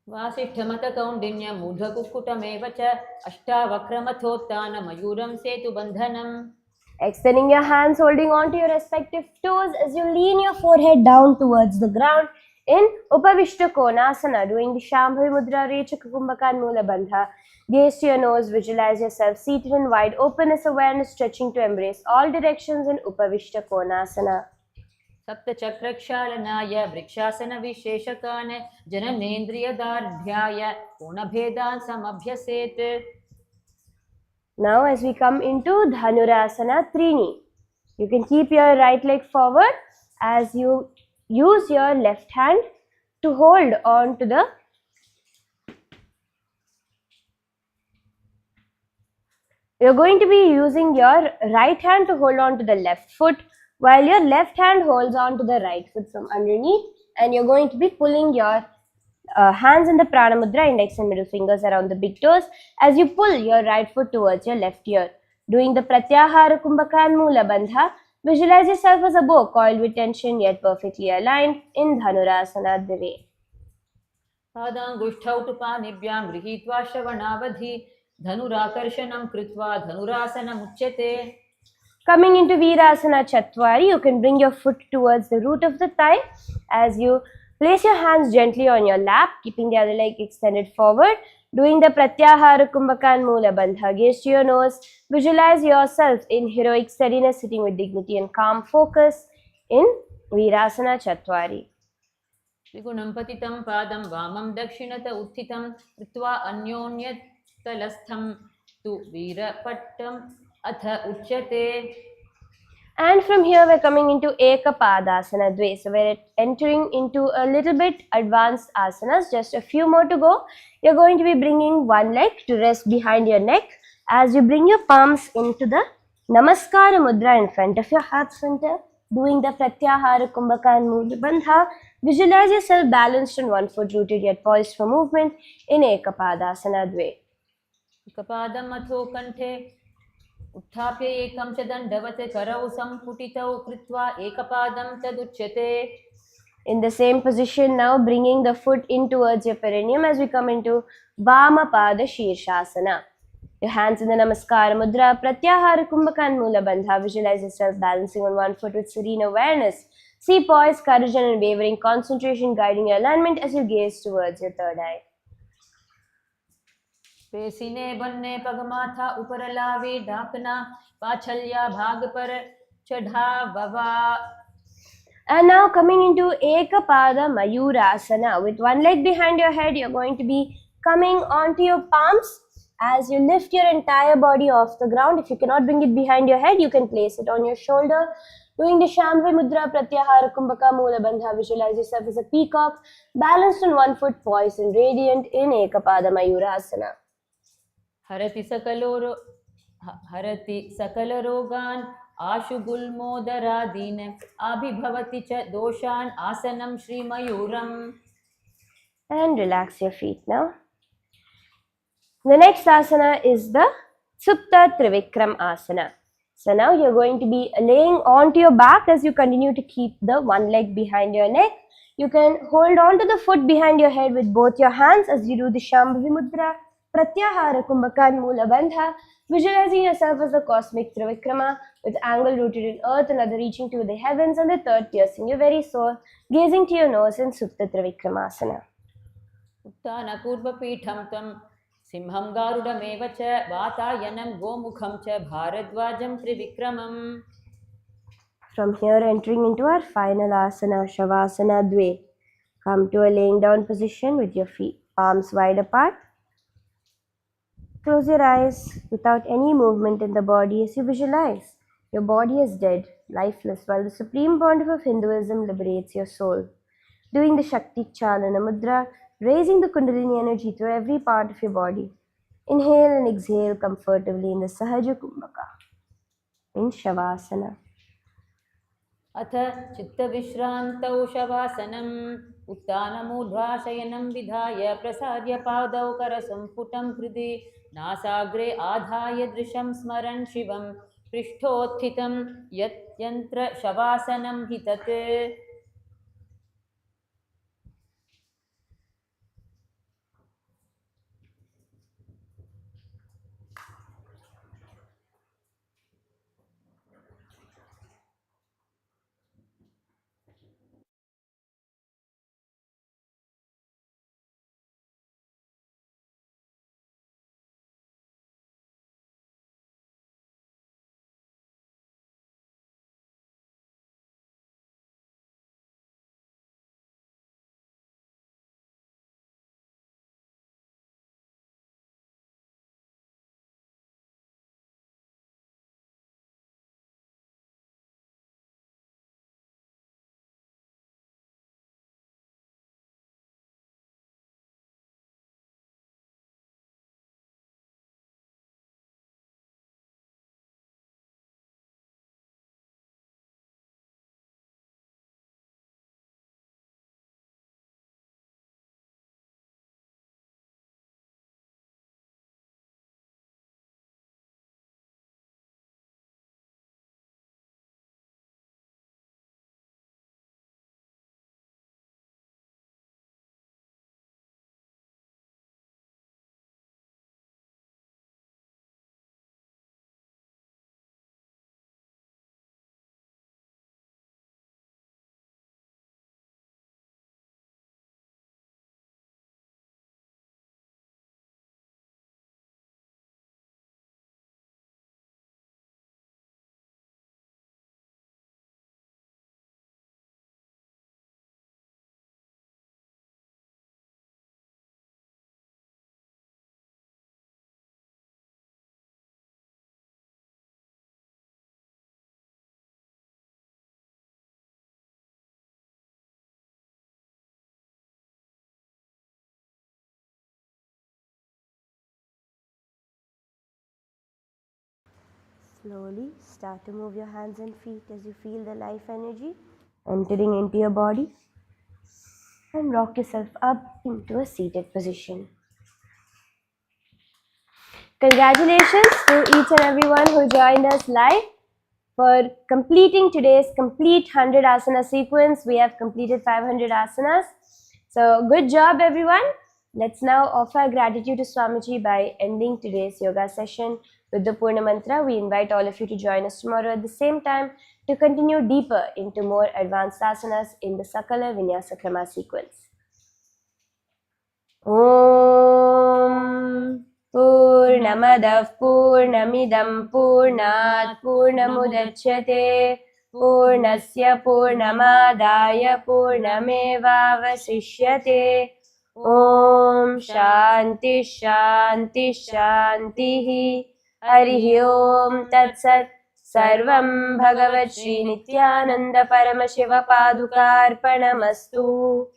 Vasishtamata kaundinya mudha kukkutameva cha ashtavakramathottana mayuram setu bandhanam. Extending your hands, holding on to your respective toes as you lean your forehead down towards the ground in Upavishta Konasana, doing the Shambhavi Mudra, Rechaka Kumbhaka and Mula Bandha. Gaze to your nose, visualize yourself seated in wide openness awareness, stretching to embrace all directions in Upavishta Konasana. Sapta chakrakshalanaya vrikshasana visheshakane jananendriyadardhyaya punabhedan samabhyaset. Now as we come into Dhanurasana Trini, you can keep your right leg forward as you use your left hand to hold on to the You're going to be using your right hand to hold on to the left foot while your left hand holds on to the right foot from underneath, and you're going to be pulling your hands in the Prana Mudra, index and middle fingers around the big toes as you pull your right foot towards your left ear. Doing the Pratyahara Kumbhaka and Mula Bandha, visualize yourself as a bow coiled with tension yet perfectly aligned in Dhanurasana Dve. पादाङ्गुष्ठौ तु पाणिभ्यां गृहीत्वा श्रवणावधि धनुराकर्षणं कृत्वा धनुरासनमुच्यते. Coming into Virasana Chatwari, you can bring your foot towards the root of the thigh as you place your hands gently on your lap, keeping the other leg extended forward. Doing the Pratyahara Kumbhaka and Mula Bandha. Gaze to your nose. Visualize yourself in heroic steadiness, sitting with dignity and calm focus in Virasana Chatwari. त्रिगुणं पतितं पादं वामं दक्षिणत उत्थितं कृत्वा अन्योन्यतलस्थं तु वीरपट्टम् अथ उच्यते. And from here we're coming into Ekapadasana Dve. So we're entering into a little bit advanced asanas. Just a few more to go. You're going to be bringing one leg to rest behind your neck as you bring your palms into the Namaskara Mudra in front of your heart center. Doing the Pratyahara Kumbhaka and Mula Bandha. Visualize yourself balanced on one foot, rooted yet poised for movement in Ekapadasana Dve. एकपादम् अथो कण्ठे उत्थाप्य एकं च दण्डवत् करौ सम्पुटितौ कृत्वा एकपादं तदुच्यते. In the same position now, bringing the foot in towards your perineum as we come into Vamapada Shirshasana. Your hands in the Namaskara Mudra, Pratyahara Kumbhaka and Mula Bandha. Visualize yourself balancing on one foot with serene awareness. See poise, courage and unwavering concentration guiding your alignment as you gaze towards your third eye. पेसिने बन्ने पगमाथा ऊपर लावे डाकना पाछल्या भाग पर चढ़ा ववा. And now coming into Ekapada Mayurasana. With one leg behind your head, you're going to be coming onto your palms as you lift your entire body off the ground. If you cannot bring it behind your head, you can place it on your shoulder. Doing the Shambhavi Mudra, Pratyahara Kumbhaka, Mula Bandha. Visualize yourself as a peacock, balanced on one foot, poised and radiant in Ekapada Mayurasana. हरति सकलरोगान् आशुगुल्मोदरादीन् आभिभवति च दोषान् आसनं श्रीमयूरम्. And relax your feet now. The next asana is the Supta Trivikram Asana. So now you're going to be laying onto your back as you continue to keep the one leg behind your neck. You can hold on to the foot behind your head with both your hands as you do the Shambhavi Mudra, Pratyahara Kumbhaka and Mula Bandha, visualizing yourself as the cosmic Trivikrama with angle rooted in earth, another reaching to the heavens and the third piercing your very soul, gazing to your nose in Supta Trivikramasana. उत्थान पूर्वपीठं त्वं सिंहं गारुडमेव च वातायनं गोमुखं च भारद्वाजं त्रिविक्रमम्. From here, entering into our final asana, Shavasana Dve. Come to a laying down position with your feet, palms wide apart. Close your eyes without any movement in the body as you visualize. Your body is dead, lifeless, while the supreme bond of Hinduism liberates your soul. Doing the Shakti Chalana Mudra, raising the Kundalini energy through every part of your body. Inhale and exhale comfortably in the Sahaja Kumbhaka, in Shavasana. अथ चित्तविश्रान्तौ शवासनम् उत्थानमूर्ध्वाशयनं विधाय प्रसार्य पादौ करसम्पुटं हृदि नासाग्रे आधाय दृशं स्मरन् शिवं पृष्ठोत्थितं यत्र शवासनं हि तत्. Slowly start to move your hands and feet as you feel the life energy entering into your body, and rock yourself up into a seated position. Congratulations to each and everyone who joined us live for completing today's complete 100 asana sequence. We have completed 500 asanas. So good job everyone. Let's now offer gratitude to Swamiji by ending today's yoga session with the Purna Mantra. We invite all of you to join us tomorrow at the same time to continue deeper into more advanced asanas in the Sakala Vinyasa Krama sequence. Om Purnamadah Purnamidam Purnat Purnamudachyate Purnasya Purnamadaya Purnamevavasishyate. Om Shanti Shanti Shanti. Harihi Om Tat Sat. Sarvam Bhagavat Shri Nithyananda Paramashiva Padukarpanamastu.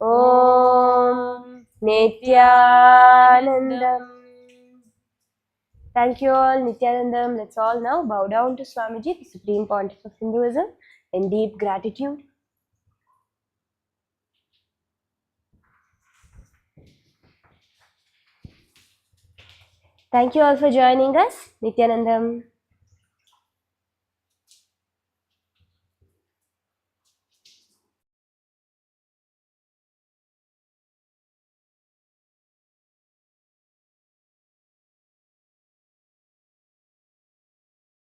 Om Nithyanandam. Thank you all, Nithyanandam. Let's all now bow down to Swamiji, the Supreme Pontiff of Hinduism, in deep gratitude. Thank you all for joining us, Nithyanandam.